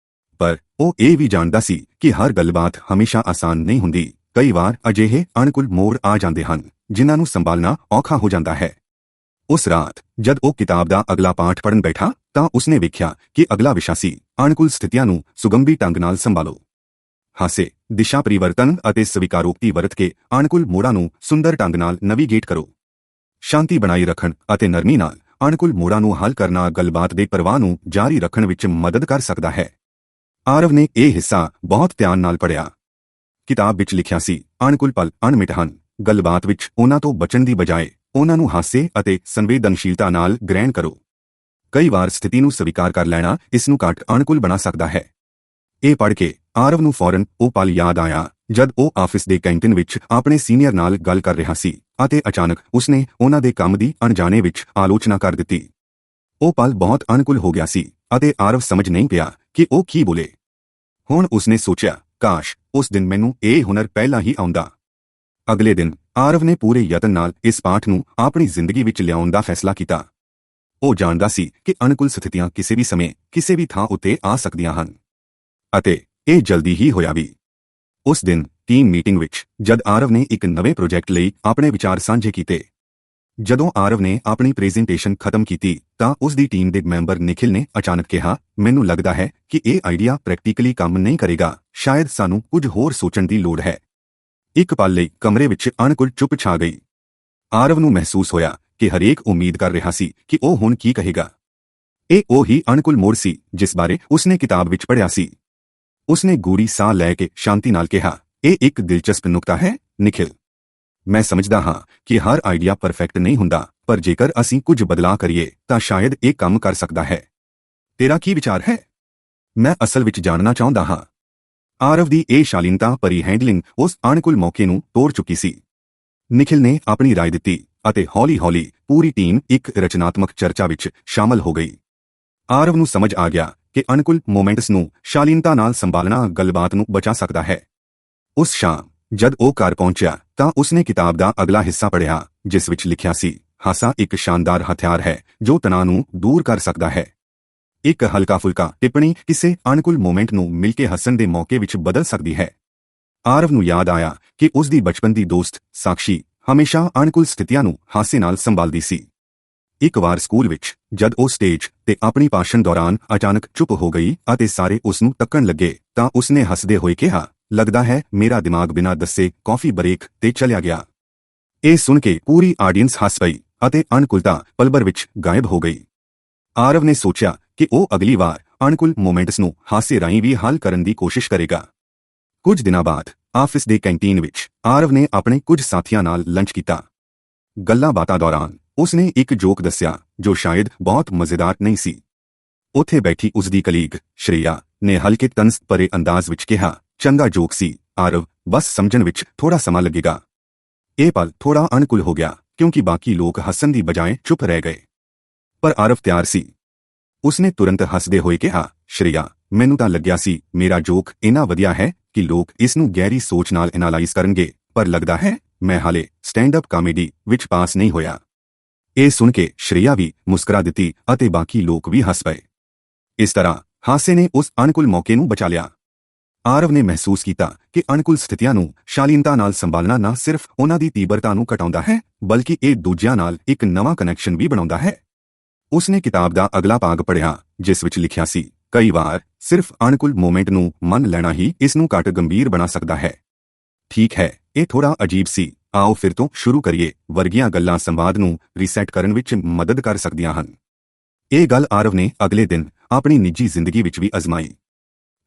ਪਰ ਉਹ ਇਹ ਵੀ ਜਾਣਦਾ ਸੀ ਕਿ ਹਰ ਗੱਲਬਾਤ ਹਮੇਸ਼ਾ ਆਸਾਨ ਨਹੀਂ ਹੁੰਦੀ। ਕਈ ਵਾਰ ਅਜਿਹੇ ਅਣਕੁਲ ਮੋੜ ਆ ਜਾਂਦੇ ਹਨ ਜਿਨ੍ਹਾਂ ਨੂੰ ਸੰਭਾਲਣਾ ਔਖਾ ਹੋ ਜਾਂਦਾ ਹੈ। ਉਸ ਰਾਤ ਜਦ ਉਹ ਕਿਤਾਬ ਦਾ ਅਗਲਾ ਪਾਠ ਪੜ੍ਹਨ ਬੈਠਾ ਤਾਂ ਉਸਨੇ ਵੇਖਿਆ ਕਿ ਅਗਲਾ ਵਿਸ਼ਾ ਸੀ ਅਣਕੁਲ ਸਥਿਤੀਆਂ ਨੂੰ ਸੁਗੰਭੀ ਢੰਗ ਨਾਲ ਸੰਭਾਲੋ। ਹਾਸੇ, ਦਿਸ਼ਾ ਪਰਿਵਰਤਨ ਅਤੇ ਸਵੀਕਾਰੋਕਤੀ ਵਰਤ ਕੇ ਅਣਕੁਲ ਮੋੜਾਂ ਨੂੰ ਸੁੰਦਰ ਢੰਗ ਨਾਲ ਨੈਵੀਗੇਟ ਕਰੋ। ਸ਼ਾਂਤੀ ਬਣਾਈ ਰੱਖਣ ਅਤੇ ਨਰਮੀ ਨਾਲ ਅਣਕੁਲ ਮੋੜਾਂ ਨੂੰ ਹੱਲ ਕਰਨਾ ਗੱਲਬਾਤ ਦੇ ਪ੍ਰਵਾਹ ਨੂੰ ਜਾਰੀ ਰੱਖਣ ਵਿੱਚ ਮਦਦ ਕਰ ਸਕਦਾ ਹੈ। ਆਰਵ ਨੇ ਇਹ ਹਿੱਸਾ ਬਹੁਤ ਧਿਆਨ ਨਾਲ ਪੜ੍ਹਿਆ। ਕਿਤਾਬ ਵਿੱਚ ਲਿਖਿਆ ਸੀ, ਅਣਕੁਲ ਪਲ ਅਣਮਿੱਤ ਹਨ। ਗੱਲਬਾਤ ਵਿੱਚ ਉਹਨਾਂ ਤੋਂ ਬਚਣ ਦੀ ਬਜਾਏ ਉਹਨਾਂ ਨੂੰ ਹਾਸੇ ਅਤੇ ਸੰਵੇਦਨਸ਼ੀਲਤਾ ਨਾਲ ਗ੍ਰਹਿਣ ਕਰੋ। ਕਈ ਵਾਰ ਸਥਿਤੀ ਨੂੰ ਸਵੀਕਾਰ ਕਰ ਲੈਣਾ ਇਸ ਨੂੰ ਘੱਟ ਅਣਕੁਲ ਬਣਾ ਸਕਦਾ ਹੈ। ਇਹ ਪੜ੍ਹ ਕੇ ਆਰਵ ਨੂੰ ਫੌਰਨ ਉਹ ਪਲ ਯਾਦ ਆਇਆ ਜਦ ਉਹ ਆਫਿਸ ਦੇ ਕੈਂਟੀਨ ਵਿੱਚ ਆਪਣੇ ਸੀਨੀਅਰ ਨਾਲ ਗੱਲ ਕਰ ਰਿਹਾ ਸੀ ਅਤੇ ਅਚਾਨਕ ਉਸਨੇ ਉਹਨਾਂ ਦੇ ਕੰਮ ਦੀ ਅਣਜਾਣੇ ਵਿੱਚ ਆਲੋਚਨਾ ਕਰ ਦਿੱਤੀ। ਉਹ ਪਲ ਬਹੁਤ ਅਣਕੁਲ ਹੋ ਗਿਆ ਸੀ ਅਤੇ ਆਰਵ ਸਮਝ ਨਹੀਂ ਪਿਆ ਕਿ ਉਹ ਕੀ ਬੋਲੇ। ਹੁਣ ਉਸਨੇ ਸੋਚਿਆ, ਕਾਸ਼ ਉਸ ਦਿਨ ਮੈਨੂੰ ਇਹ ਹੁਨਰ ਪਹਿਲਾਂ ਹੀ ਆਉਂਦਾ। ਅਗਲੇ ਦਿਨ ਆਰਵ ਨੇ ਪੂਰੇ ਯਤਨ ਨਾਲ ਇਸ ਪਾਠ ਨੂੰ ਆਪਣੀ ਜ਼ਿੰਦਗੀ ਵਿੱਚ ਲਿਆਉਣ ਦਾ ਫੈਸਲਾ ਕੀਤਾ। ਉਹ ਜਾਣਦਾ ਸੀ ਕਿ ਅਣਕੁਲ ਸਥਿਤੀਆਂ ਕਿਸੇ ਵੀ ਸਮੇਂ ਕਿਸੇ ਵੀ ਥਾਂ ਉੱਤੇ ਆ ਸਕਦੀਆਂ ਹਨ ਅਤੇ ਇਹ ਜਲਦੀ ਹੀ ਹੋਇਆ ਵੀ। ਉਸ ਦਿਨ ਟੀਮ ਮੀਟਿੰਗ ਵਿੱਚ ਜਦ ਆਰਵ ਨੇ ਇੱਕ ਨਵੇਂ ਪ੍ਰੋਜੈਕਟ ਲਈ ਆਪਣੇ ਵਿਚਾਰ ਸਾਂਝੇ ਕੀਤੇ, ਜਦੋਂ ਆਰਵ ਨੇ ਆਪਣੀ ਪ੍ਰੈਜੈਂਟੇਸ਼ਨ ਖਤਮ ਕੀਤੀ ਤਾਂ ਉਸ ਦੀ ਟੀਮ ਦੇ ਮੈਂਬਰ ਨਿਖਿਲ ਨੇ ਅਚਾਨਕ ਕਿਹਾ, ਮੈਨੂੰ ਲੱਗਦਾ ਹੈ ਕਿ ਇਹ ਆਈਡੀਆ ਪ੍ਰੈਕਟੀਕਲੀ ਕੰਮ ਨਹੀਂ ਕਰੇਗਾ। ਸ਼ਾਇਦ ਸਾਨੂੰ ਕੁਝ ਹੋਰ ਸੋਚਣ ਦੀ ਲੋੜ ਹੈ। ਇੱਕ ਪਲ ਲਈ ਕਮਰੇ ਵਿੱਚ ਅਣਕੁਲ ਚੁੱਪ ਛਾ ਗਈ। ਆਰਵ ਨੂੰ ਮਹਿਸੂਸ ਹੋਇਆ ਕਿ ਹਰੇਕ ਉਮੀਦ ਕਰ ਰਿਹਾ ਸੀ ਕਿ ਉਹ ਹੁਣ ਕੀ ਕਹੇਗਾ। ਇਹ ਉਹੀ ਅਣਕੁਲ ਮੋੜ ਸੀ ਜਿਸ ਬਾਰੇ ਉਸਨੇ ਕਿਤਾਬ ਵਿੱਚ ਪੜ੍ਹਿਆ ਸੀ। ਉਸਨੇ ਗੂੜੀ ਸਾਹ ਲੈ ਕੇ ਸ਼ਾਂਤੀ ਨਾਲ ਕਿਹਾ, ਇਹ ਇੱਕ ਦਿਲਚਸਪ ਨੁਕਤਾ ਹੈ ਨਿਖਿਲ। ਮੈਂ ਸਮਝਦਾ ਹਾਂ ਕਿ ਹਰ ਆਈਡੀਆ ਪਰਫੈਕਟ ਨਹੀਂ ਹੁੰਦਾ, ਪਰ ਜੇਕਰ ਅਸੀਂ ਕੁਝ ਬਦਲਾਅ ਕਰੀਏ ਤਾਂ ਸ਼ਾਇਦ ਇਹ ਕੰਮ ਕਰ ਸਕਦਾ ਹੈ। ਤੇਰਾ ਕੀ ਵਿਚਾਰ ਹੈ? ਮੈਂ ਅਸਲ ਵਿੱਚ ਜਾਣਨਾ ਚਾਹੁੰਦਾ ਹਾਂ। ਆਰਵ ਦੀ ਇਹ ਸ਼ਾਲੀਨਤਾ ਭਰੀ ਹੈਂਡਲਿੰਗ ਉਸ ਅਣਕੁਲ ਮੌਕੇ ਨੂੰ ਤੋੜ ਚੁੱਕੀ ਸੀ। ਨਿਖਿਲ ਨੇ ਆਪਣੀ ਰਾਏ ਦਿੱਤੀ ਅਤੇ ਹੌਲੀ-ਹੌਲੀ ਪੂਰੀ ਟੀਮ ਇੱਕ ਰਚਨਾਤਮਕ ਚਰਚਾ ਵਿੱਚ ਸ਼ਾਮਲ ਹੋ ਗਈ। ਆਰਵ ਨੂੰ ਸਮਝ ਆ ਗਿਆ ਕਿ ਅਣਕੁਲ ਮੋਮੈਂਟਸ ਨੂੰ ਸ਼ਾਲੀਨਤਾ ਨਾਲ ਸੰਭਾਲਣਾ ਗੱਲਬਾਤ ਨੂੰ ਬਚਾ ਸਕਦਾ ਹੈ। ਉਸ ਸ਼ਾਮ ਜਦ ਉਹ ਘਰ ਪਹੁੰਚਿਆ ਤਾਂ ਉਸਨੇ ਕਿਤਾਬ ਦਾ ਅਗਲਾ ਹਿੱਸਾ ਪੜ੍ਹਿਆ ਜਿਸ ਵਿੱਚ ਲਿਖਿਆ ਸੀ, ਹਾਸਾ ਇੱਕ ਸ਼ਾਨਦਾਰ ਹਥਿਆਰ ਹੈ ਜੋ ਤਣਾਅ ਨੂੰ ਦੂਰ ਕਰ ਸਕਦਾ ਹੈ। ਇੱਕ ਹਲਕਾ-ਫੁਲਕਾ ਟਿੱਪਣੀ ਕਿਸੇ ਅਣਕੁਲ ਮੋਮੈਂਟ ਨੂੰ ਮਿਲ ਕੇ ਹੱਸਣ ਦੇ ਮੌਕੇ ਵਿੱਚ ਬਦਲ ਸਕਦੀ ਹੈ। ਆਰਵ ਨੂੰ ਯਾਦ ਆਇਆ ਕਿ ਉਸ ਦੀ ਬਚਪਨ ਦੀ ਦੋਸਤ ਸਾਕਸ਼ੀ ਹਮੇਸ਼ਾ ਅਣਕੁਲ ਸਥਿਤੀਆਂ ਨੂੰ ਹਾਸੇ ਨਾਲ ਸੰਭਾਲਦੀ ਸੀ। ਇੱਕ ਵਾਰ ਸਕੂਲ ਵਿੱਚ ਜਦ ਉਹ ਸਟੇਜ ਤੇ ਆਪਣੀ ਭਾਸ਼ਣ ਦੌਰਾਨ ਅਚਾਨਕ ਚੁੱਪ ਹੋ ਗਈ ਅਤੇ ਸਾਰੇ ਉਸ ਨੂੰ ਤੱਕਣ ਲੱਗੇ ਤਾਂ ਉਸਨੇ ਹੱਸਦੇ ਹੋਏ ਕਿਹਾ, ਲੱਗਦਾ ਹੈ ਮੇਰਾ ਦਿਮਾਗ ਬਿਨਾਂ ਦੱਸੇ ਕੌਫੀ ਬ੍ਰੇਕ ਤੇ ਚਲਿਆ ਗਿਆ। ਇਹ ਸੁਣ ਕੇ ਪੂਰੀ ਆਡੀਅנס ਹੱਸ ਪਈ ਅਤੇ ਅਣਕੁਲਤਾ ਪਲ ਭਰ ਵਿੱਚ ਗਾਇਬ ਹੋ ਗਈ। ਆਰਵ ਨੇ ਸੋਚਿਆ ਕਿ ਉਹ ਅਗਲੀ ਵਾਰ ਅਣਕੁਲ ਮੋਮੈਂਟਸ ਨੂੰ ਹਾਸੇ ਰਾਹੀਂ ਵੀ ਹੱਲ ਕਰਨ ਦੀ ਕੋਸ਼ਿਸ਼ ਕਰੇਗਾ। ਕੁਝ ਦਿਨਾਂ ਬਾਅਦ ਆਫਿਸ ਦੇ ਕੈਂਟੀਨ ਵਿੱਚ ਆਰਵ ਨੇ ਆਪਣੇ ਕੁਝ ਸਾਥੀਆਂ ਨਾਲ ਲੰਚ ਕੀਤਾ। ਗੱਲਾਂ-ਬਾਤਾਂ ਦੌਰਾਨ ਉਸਨੇ ਇੱਕ ਜੋਕ ਦੱਸਿਆ ਜੋ ਸ਼ਾਇਦ ਬਹੁਤ ਮਜ਼ੇਦਾਰ ਨਹੀਂ ਸੀ। ਉੱਥੇ ਬੈਠੀ ਉਸਦੀ ਕਲੀਗ ਸ਼੍ਰੇਆ ਨੇ ਹਲਕੇ ਤਨਸ ਭਰੇ ਅੰਦਾਜ਼ ਵਿੱਚ ਕਿਹਾ, ਚੰਗਾ ਜੋਕ ਸੀ ਆਰਵ, ਬਸ ਸਮਝਣ ਵਿੱਚ ਥੋੜਾ ਸਮਾਂ ਲੱਗੇਗਾ। ਇਹ ਪਲ ਥੋੜਾ ਅਣਕੁਲ ਹੋ ਗਿਆ ਕਿਉਂਕਿ ਬਾਕੀ ਲੋਕ ਹੱਸਣ ਦੀ ਬਜਾਏ ਚੁੱਪ ਰਹਿ ਗਏ। ਪਰ ਆਰਵ ਤਿਆਰ ਸੀ। ਉਸਨੇ ਤੁਰੰਤ ਹੱਸਦੇ ਹੋਏ ਕਿਹਾ, ਸ਼੍ਰੇਆ, ਮੈਨੂੰ ਤਾਂ ਲੱਗਿਆ ਸੀ ਮੇਰਾ ਜੋਕ ਇੰਨਾ ਵਧੀਆ ਹੈ ਕਿ ਲੋਕ ਇਸ ਨੂੰ ਗਹਿਰੀ ਸੋਚ ਨਾਲ ਐਨਾਲਾਈਜ਼ ਕਰਨਗੇ, ਪਰ ਲੱਗਦਾ ਹੈ ਮੈਂ ਹਾਲੇ ਸਟੈਂਡ-ਅਪ ਕਾਮੇਡੀ ਵਿੱਚ ਪਾਸ ਨਹੀਂ ਹੋਇਆ। ਇਹ ਸੁਣ ਕੇ ਸ਼੍ਰੇਆ ਵੀ ਮੁਸਕਰਾ ਦਿੱਤੀ ਅਤੇ ਬਾਕੀ ਲੋਕ ਵੀ ਹੱਸ ਪਏ। ਇਸ ਤਰ੍ਹਾਂ ਹਾਸੇ ਨੇ ਉਸ ਅਣਕੁਲ ਮੌਕੇ ਨੂੰ ਬਚਾ ਲਿਆ। ਆਰਵ ਨੇ ਮਹਿਸੂਸ ਕੀਤਾ ਕਿ ਅਣਕੁਲ ਸਥਿਤੀਆਂ ਨੂੰ ਸ਼ਾਲੀਨਤਾ ਨਾਲ ਸੰਭਾਲਣਾ ਨਾ ਸਿਰਫ ਉਹਨਾਂ ਦੀ ਤੀਬਰਤਾ ਨੂੰ ਘਟਾਉਂਦਾ ਹੈ, ਬਲਕਿ ਇਹ ਦੂਜਿਆਂ ਨਾਲ ਇੱਕ ਨਵਾਂ ਕਨੈਕਸ਼ਨ ਵੀ ਬਣਾਉਂਦਾ ਹੈ। ਉਸਨੇ ਕਿਤਾਬ ਦਾ ਅਗਲਾ ਭਾਗ ਪੜ੍ਹਿਆ ਜਿਸ ਵਿੱਚ ਲਿਖਿਆ ਸੀ, ਕਈ ਵਾਰ ਸਿਰਫ ਅਣਕੁਲ ਮੋਮੈਂਟ ਨੂੰ ਮੰਨ ਲੈਣਾ ਹੀ ਇਸ ਨੂੰ ਘੱਟ ਗੰਭੀਰ ਬਣਾ ਸਕਦਾ ਹੈ। ਠੀਕ ਹੈ, ਇਹ ਥੋੜਾ ਅਜੀਬ ਸੀ, ਆਓ ਫਿਰ ਤੋਂ ਸ਼ੁਰੂ ਕਰੀਏ ਵਰਗੀਆਂ ਗੱਲਾਂ ਸੰਵਾਦ ਨੂੰ ਰੀਸੈਟ ਕਰਨ ਵਿੱਚ ਮਦਦ ਕਰ ਸਕਦੀਆਂ ਹਨ। ਇਹ ਗੱਲ ਆਰਵ ਨੇ ਅਗਲੇ ਦਿਨ ਆਪਣੀ ਨਿੱਜੀ ਜ਼ਿੰਦਗੀ ਵਿੱਚ ਵੀ ਅਜ਼ਮਾਈ।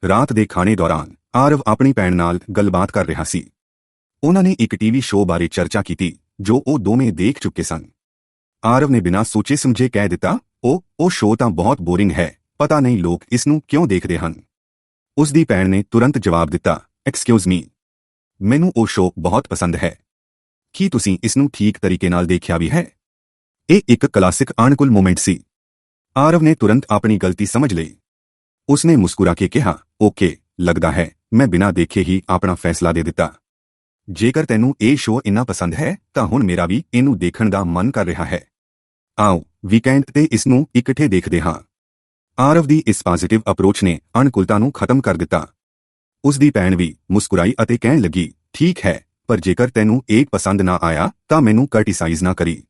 ਰਾਤ ਦੇ ਖਾਣੇ ਦੌਰਾਨ ਆਰਵ ਆਪਣੀ ਭੈਣ ਨਾਲ ਗੱਲਬਾਤ ਕਰ ਰਿਹਾ ਸੀ। ਉਹਨਾਂ ਨੇ ਇੱਕ ਟੀਵੀ ਸ਼ੋਅ ਬਾਰੇ ਚਰਚਾ ਕੀਤੀ ਜੋ ਉਹ ਦੋਵੇਂ ਦੇਖ ਚੁੱਕੇ ਸਨ। ਆਰਵ ਨੇ ਬਿਨਾਂ ਸੋਚੇ ਸਮਝੇ ਕਹਿ ਦਿੱਤਾ, ਉਹ ਸ਼ੋਅ ਤਾਂ ਬਹੁਤ ਬੋਰਿੰਗ ਹੈ, ਪਤਾ ਨਹੀਂ ਲੋਕ ਇਸ ਨੂੰ ਕਿਉਂ ਦੇਖਦੇ ਹਨ। ਉਸ ਦੀ ਭੈਣ ਨੇ ਤੁਰੰਤ ਜਵਾਬ ਦਿੱਤਾ, ਐਕਸਕਿਊਜ਼ ਮੀ, ਮੈਨੂੰ ਉਹ ਸ਼ੋਅ ਬਹੁਤ ਪਸੰਦ ਹੈ। ਕੀ ਤੁਸੀਂ ਇਸ ਨੂੰ ਠੀਕ ਤਰੀਕੇ ਨਾਲ ਦੇਖਿਆ ਵੀ ਹੈ? ਇਹ ਇੱਕ ਕਲਾਸਿਕ ਅਣਕੁਲ ਮੋਮੈਂਟ ਸੀ। ਆਰਵ ਨੇ ਤੁਰੰਤ ਆਪਣੀ ਗਲਤੀ ਸਮਝ ਲਈ। ਉਸਨੇ ਮੁਸਕਰਾ ਕੇ ਕਿਹਾ, ਓਕੇ, ਲੱਗਦਾ ਹੈ ਮੈਂ ਬਿਨਾਂ ਦੇਖੇ ਹੀ ਆਪਣਾ ਫੈਸਲਾ ਦੇ ਦਿੱਤਾ। ਜੇਕਰ ਤੈਨੂੰ ਇਹ ਸ਼ੋਅ ਇੰਨਾ ਪਸੰਦ ਹੈ ਤਾਂ ਹੁਣ ਮੇਰਾ ਵੀ ਇਹਨੂੰ ਦੇਖਣ ਦਾ ਮਨ ਕਰ ਰਿਹਾ ਹੈ। ਆਓ ਵੀਕਐਂਡ ਤੇ ਇਸ ਨੂੰ ਇਕੱਠੇ ਦੇਖਦੇ ਹਾਂ। ਆਰਵ ਦੀ ਇਸ ਪੋਜ਼ਿਟਿਵ ਅਪਰੋਚ ਨੇ ਅਨੁਕੂਲਤਾ ਨੂੰ ਖਤਮ ਕਰ ਦਿੱਤਾ। ਉਸ ਦੀ ਭੈਣ ਵੀ ਮੁਸਕਰਾਈ ਅਤੇ ਕਹਿਣ ਲੱਗੀ, ਠੀਕ ਹੈ, ਪਰ ਜੇਕਰ ਤੈਨੂੰ ਇਹ ਪਸੰਦ ਨਾ ਆਇਆ ਤਾਂ ਮੈਨੂੰ ਕ੍ਰਿਟਿਸਾਈਜ਼ ਨਾ ਕਰੀ।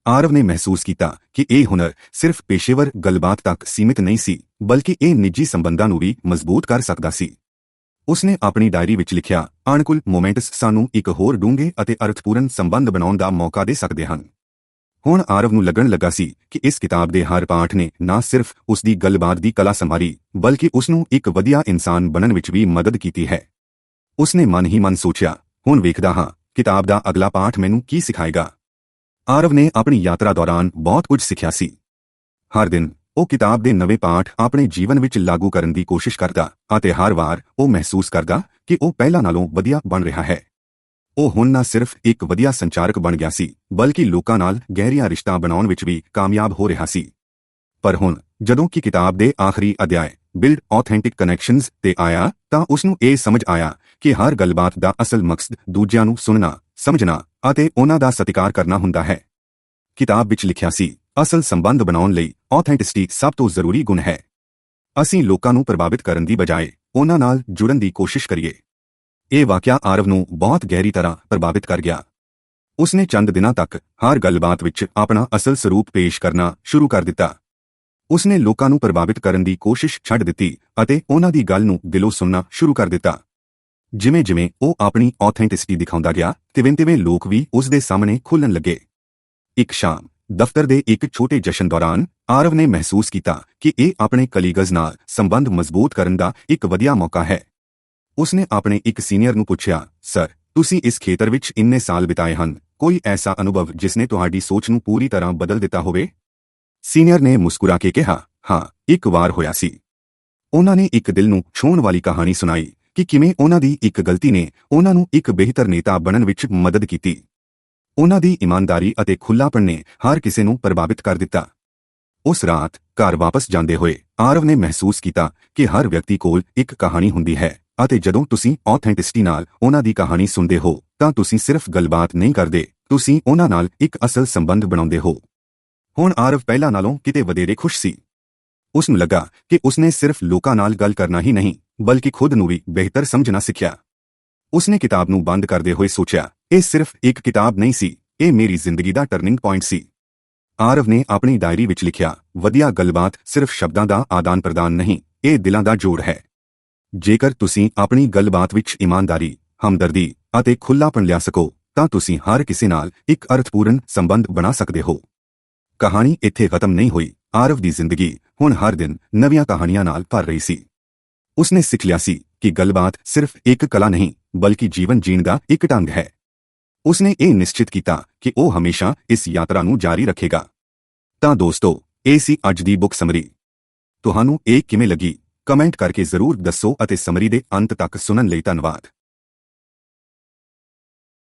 ਆਰਵ ਨੇ ਮਹਿਸੂਸ ਕੀਤਾ ਕਿ ਇਹ ਹੁਨਰ ਸਿਰਫ ਪੇਸ਼ੇਵਰ ਗੱਲਬਾਤ ਤੱਕ ਸੀਮਿਤ ਨਹੀਂ ਸੀ, ਬਲਕਿ ਇਹ ਨਿੱਜੀ ਸੰਬੰਧਾਂ ਨੂੰ ਵੀ ਮਜ਼ਬੂਤ ਕਰ ਸਕਦਾ ਸੀ। ਉਸਨੇ ਆਪਣੀ ਡਾਇਰੀ ਵਿੱਚ ਲਿਖਿਆ, ਅਨੁਕੂਲ ਮੋਮੈਂਟਸ ਸਾਨੂੰ ਇੱਕ ਹੋਰ ਡੂੰਘੇ ਅਤੇ ਅਰਥਪੂਰਨ ਸੰਬੰਧ ਬਣਾਉਣ ਦਾ ਮੌਕਾ ਦੇ ਸਕਦੇ ਹਨ। ਹੁਣ ਆਰਵ ਨੂੰ ਲੱਗਣ ਲੱਗਾ ਸੀ ਕਿ ਇਸ ਕਿਤਾਬ ਦੇ ਹਰ ਪਾਠ ਨੇ ਨਾ ਸਿਰਫ ਉਸ ਦੀ ਗੱਲਬਾਤ ਦੀ ਕਲਾ ਸੰਭਾਲੀ, ਬਲਕਿ ਉਸ ਨੂੰ ਇੱਕ ਵਧੀਆ ਇਨਸਾਨ ਬਣਨ ਵਿੱਚ ਵੀ ਮਦਦ ਕੀਤੀ ਹੈ। ਉਸਨੇ ਮਨ ਹੀ ਮਨ ਸੋਚਿਆ, ਹੁਣ ਵੇਖਦਾ ਹਾਂ ਕਿਤਾਬ ਦਾ ਅਗਲਾ ਪਾਠ ਮੈਨੂੰ ਕੀ ਸਿਖਾਏਗਾ। ਆਰਵ ਨੇ ਆਪਣੀ ਯਾਤਰਾ ਦੌਰਾਨ ਬਹੁਤ ਕੁਝ ਸਿੱਖਿਆ ਸੀ। ਹਰ ਦਿਨ ਉਹ ਕਿਤਾਬ ਦੇ ਨਵੇਂ ਪਾਠ ਆਪਣੇ ਜੀਵਨ ਵਿੱਚ ਲਾਗੂ ਕਰਨ ਦੀ ਕੋਸ਼ਿਸ਼ ਕਰਦਾ ਅਤੇ ਹਰ ਵਾਰ ਉਹ ਮਹਿਸੂਸ ਕਰਦਾ ਕਿ ਉਹ ਪਹਿਲਾਂ ਨਾਲੋਂ ਵਧੀਆ ਬਣ ਰਿਹਾ ਹੈ। ਉਹ ਹੁਣ ਨਾ ਸਿਰਫ ਇੱਕ ਵਧੀਆ ਸੰਚਾਰਕ ਬਣ ਗਿਆ ਸੀ, ਬਲਕਿ ਲੋਕਾਂ ਨਾਲ ਗਹਿਰੀਆਂ ਰਿਸ਼ਤਾ ਬਣਾਉਣ ਵਿੱਚ ਵੀ ਕਾਮਯਾਬ ਹੋ ਰਿਹਾ ਸੀ। ਪਰ ਹੁਣ ਜਦੋਂ ਕਿ ਕਿਤਾਬ ਦੇ ਆਖਰੀ ਅਧਿਆਇ ਬਿਲਡ ਆਥੈਂਟਿਕ ਕਨੈਕਸ਼ਨਜ਼ ਤੇ ਆਇਆ ਤਾਂ ਉਸ ਨੂੰ ਇਹ ਸਮਝ ਆਇਆ ਕਿ ਹਰ ਗੱਲਬਾਤ ਦਾ ਅਸਲ ਮਕਸਦ ਦੂਜਿਆਂ ਨੂੰ ਸੁਣਨਾ, ਸਮਝਣਾ ਅਤੇ ਉਹਨਾਂ ਦਾ ਸਤਿਕਾਰ ਕਰਨਾ ਹੁੰਦਾ ਹੈ। ਕਿਤਾਬ ਵਿੱਚ ਲਿਖਿਆ ਸੀ, ਅਸਲ ਸੰਬੰਧ ਬਣਾਉਣ ਲਈ ਆਥੈਂਟਿਸਿਟੀ ਸਭ ਤੋਂ ਜ਼ਰੂਰੀ ਗੁਣ ਹੈ। ਅਸੀਂ ਲੋਕਾਂ ਨੂੰ ਪ੍ਰਭਾਵਿਤ ਕਰਨ ਦੀ ਬਜਾਏ ਉਹਨਾਂ ਨਾਲ ਜੁੜਨ ਦੀ ਕੋਸ਼ਿਸ਼ ਕਰੀਏ। ਇਹ ਵਾਕਿਆ ਆਰਵ ਨੂੰ ਬਹੁਤ ਗਹਿਰੀ ਤਰ੍ਹਾਂ ਪ੍ਰਭਾਵਿਤ ਕਰ ਗਿਆ। ਉਸਨੇ ਚੰਦ ਦਿਨਾਂ ਤੱਕ ਹਰ ਗੱਲਬਾਤ ਵਿੱਚ ਆਪਣਾ ਅਸਲ ਸਰੂਪ ਪੇਸ਼ ਕਰਨਾ ਸ਼ੁਰੂ ਕਰ ਦਿੱਤਾ। ਉਸਨੇ ਲੋਕਾਂ ਨੂੰ ਪ੍ਰਭਾਵਿਤ ਕਰਨ ਦੀ ਕੋਸ਼ਿਸ਼ ਛੱਡ ਦਿੱਤੀ ਅਤੇ ਉਹਨਾਂ ਦੀ ਗੱਲ ਨੂੰ ਦਿਲੋਂ ਸੁਣਨਾ ਸ਼ੁਰੂ ਕਰ ਦਿੱਤਾ। ਜਿਵੇਂ-ਜਿਵੇਂ ਉਹ ਆਪਣੀ ਆਥੈਂਟਿਸਿਟੀ ਦਿਖਾਉਂਦਾ ਗਿਆ, ਤਿਵੇਂ-ਤਿਵੇਂ ਲੋਕ ਵੀ ਉਸ ਦੇ ਸਾਹਮਣੇ ਖੁੱਲ੍ਹਣ ਲੱਗੇ। ਇੱਕ ਸ਼ਾਮ ਦਫ਼ਤਰ ਦੇ ਇੱਕ ਛੋਟੇ ਜਸ਼ਨ ਦੌਰਾਨ ਆਰਵ ਨੇ ਮਹਿਸੂਸ ਕੀਤਾ ਕਿ ਇਹ ਆਪਣੇ ਕਲੀਗਜ਼ ਨਾਲ ਸੰਬੰਧ ਮਜ਼ਬੂਤ ਕਰਨ ਦਾ ਇੱਕ ਵਧੀਆ ਮੌਕਾ ਹੈ। ਉਸਨੇ ਆਪਣੇ ਇੱਕ ਸੀਨੀਅਰ ਨੂੰ ਪੁੱਛਿਆ, ਸਰ, ਤੁਸੀਂ ਇਸ ਖੇਤਰ ਵਿੱਚ ਇੰਨੇ ਸਾਲ ਬਿਤਾਏ ਹਨ, ਕੋਈ ਐਸਾ ਅਨੁਭਵ ਜਿਸਨੇ ਤੁਹਾਡੀ ਸੋਚ ਨੂੰ ਪੂਰੀ ਤਰ੍ਹਾਂ ਬਦਲ ਦਿੱਤਾ ਹੋਵੇ? ਸੀਨੀਅਰ ਨੇ ਮੁਸਕਰਾ ਕੇ ਕਿਹਾ, ਹਾਂ, ਇੱਕ ਵਾਰ ਹੋਇਆ ਸੀ। ਉਹਨਾਂ ਨੇ ਇੱਕ ਦਿਲ ਨੂੰ ਛੂਹਣ ਵਾਲੀ ਕਹਾਣੀ ਸੁਣਾਈ ਕਿ ਕਿਵੇਂ ਉਹਨਾਂ ਦੀ ਇੱਕ ਗਲਤੀ ਨੇ ਉਹਨਾਂ ਨੂੰ ਇੱਕ ਬਿਹਤਰ ਨੇਤਾ ਬਣਨ ਵਿੱਚ ਮਦਦ ਕੀਤੀ। ਉਹਨਾਂ ਦੀ ਇਮਾਨਦਾਰੀ ਅਤੇ ਖੁੱਲ੍ਹਾਪਣ ਨੇ ਹਰ ਕਿਸੇ ਨੂੰ ਪ੍ਰਭਾਵਿਤ ਕਰ ਦਿੱਤਾ। ਉਸ ਰਾਤ ਘਰ ਵਾਪਸ ਜਾਂਦੇ ਹੋਏ ਆਰਵ ਨੇ ਮਹਿਸੂਸ ਕੀਤਾ ਕਿ ਹਰ ਵਿਅਕਤੀ ਕੋਲ ਇੱਕ ਕਹਾਣੀ ਹੁੰਦੀ ਹੈ ਅਤੇ ਜਦੋਂ ਤੁਸੀਂ ਆਥੈਂਟਿਸਿਟੀ ਨਾਲ ਉਹਨਾਂ ਦੀ ਕਹਾਣੀ ਸੁਣਦੇ ਹੋ ਤਾਂ ਤੁਸੀਂ ਸਿਰਫ ਗੱਲਬਾਤ ਨਹੀਂ ਕਰਦੇ, ਤੁਸੀਂ ਉਹਨਾਂ ਨਾਲ ਇੱਕ ਅਸਲ ਸੰਬੰਧ ਬਣਾਉਂਦੇ ਹੋ। ਹੁਣ ਆਰਵ ਪਹਿਲਾਂ ਨਾਲੋਂ ਕਿਤੇ ਵਧੇਰੇ ਖੁਸ਼ ਸੀ। ਉਸ ਨੂੰ ਲੱਗਾ ਕਿ ਉਸਨੇ ਸਿਰਫ ਲੋਕਾਂ ਨਾਲ ਗੱਲ ਕਰਨਾ ਹੀ ਨਹੀਂ, ਬਲਕਿ ਖੁਦ ਨੂੰ ਵੀ ਬਿਹਤਰ ਸਮਝਣਾ ਸਿੱਖਿਆ। ਉਸਨੇ ਕਿਤਾਬ ਨੂੰ ਬੰਦ ਕਰਦੇ ਹੋਏ ਸੋਚਿਆ, ਇਹ ਸਿਰਫ ਇੱਕ ਕਿਤਾਬ ਨਹੀਂ ਸੀ, ਇਹ ਮੇਰੀ ਜ਼ਿੰਦਗੀ ਦਾ ਟਰਨਿੰਗ ਪੁਆਇੰਟ ਸੀ। ਆਰਵ ਨੇ ਆਪਣੀ ਡਾਇਰੀ ਵਿੱਚ ਲਿਖਿਆ, ਵਧੀਆ ਗੱਲਬਾਤ ਸਿਰਫ ਸ਼ਬਦਾਂ ਦਾ ਆਦਾਨ ਪ੍ਰਦਾਨ ਨਹੀਂ, ਇਹ ਦਿਲਾਂ ਦਾ ਜੋੜ ਹੈ। ਜੇਕਰ ਤੁਸੀਂ ਆਪਣੀ ਗੱਲਬਾਤ ਵਿੱਚ ਇਮਾਨਦਾਰੀ, ਹਮਦਰਦੀ ਅਤੇ ਖੁੱਲ੍ਹਾਪਣ ਲਿਆ ਸਕੋ ਤਾਂ ਤੁਸੀਂ ਹਰ ਕਿਸੇ ਨਾਲ ਇੱਕ ਅਰਥਪੂਰਨ ਸੰਬੰਧ ਬਣਾ ਸਕਦੇ ਹੋ। ਕਹਾਣੀ ਇੱਥੇ ਖਤਮ ਨਹੀਂ ਹੋਈ। ਆਰਵ ਦੀ ਜ਼ਿੰਦਗੀ ਹੁਣ ਹਰ ਦਿਨ ਨਵੀਆਂ ਕਹਾਣੀਆਂ ਨਾਲ ਭਰ ਰਹੀ ਸੀ। ਉਸਨੇ ਸਿੱਖ ਲਿਆ ਸੀ ਕਿ ਗੱਲਬਾਤ ਸਿਰਫ ਇੱਕ ਕਲਾ ਨਹੀਂ, ਬਲਕਿ ਜੀਵਨ ਜੀਣ ਦਾ ਇੱਕ ਢੰਗ ਹੈ। ਉਸਨੇ ਇਹ ਨਿਸ਼ਚਿਤ ਕੀਤਾ ਕਿ ਉਹ ਹਮੇਸ਼ਾ ਇਸ ਯਾਤਰਾ ਨੂੰ ਜਾਰੀ ਰੱਖੇਗਾ। ਤਾਂ ਦੋਸਤੋ, ਇਹ ਸੀ ਅੱਜ ਦੀ ਬੁੱਕ ਸਮਰੀ। ਤੁਹਾਨੂੰ ਇਹ ਕਿਵੇਂ ਲੱਗੀ? ਕਮੈਂਟ ਕਰਕੇ ਜ਼ਰੂਰ ਦੱਸੋ ਅਤੇ ਸਮਰੀ ਦੇ ਅੰਤ ਤੱਕ ਸੁਣਨ ਲਈ ਧੰਨਵਾਦ।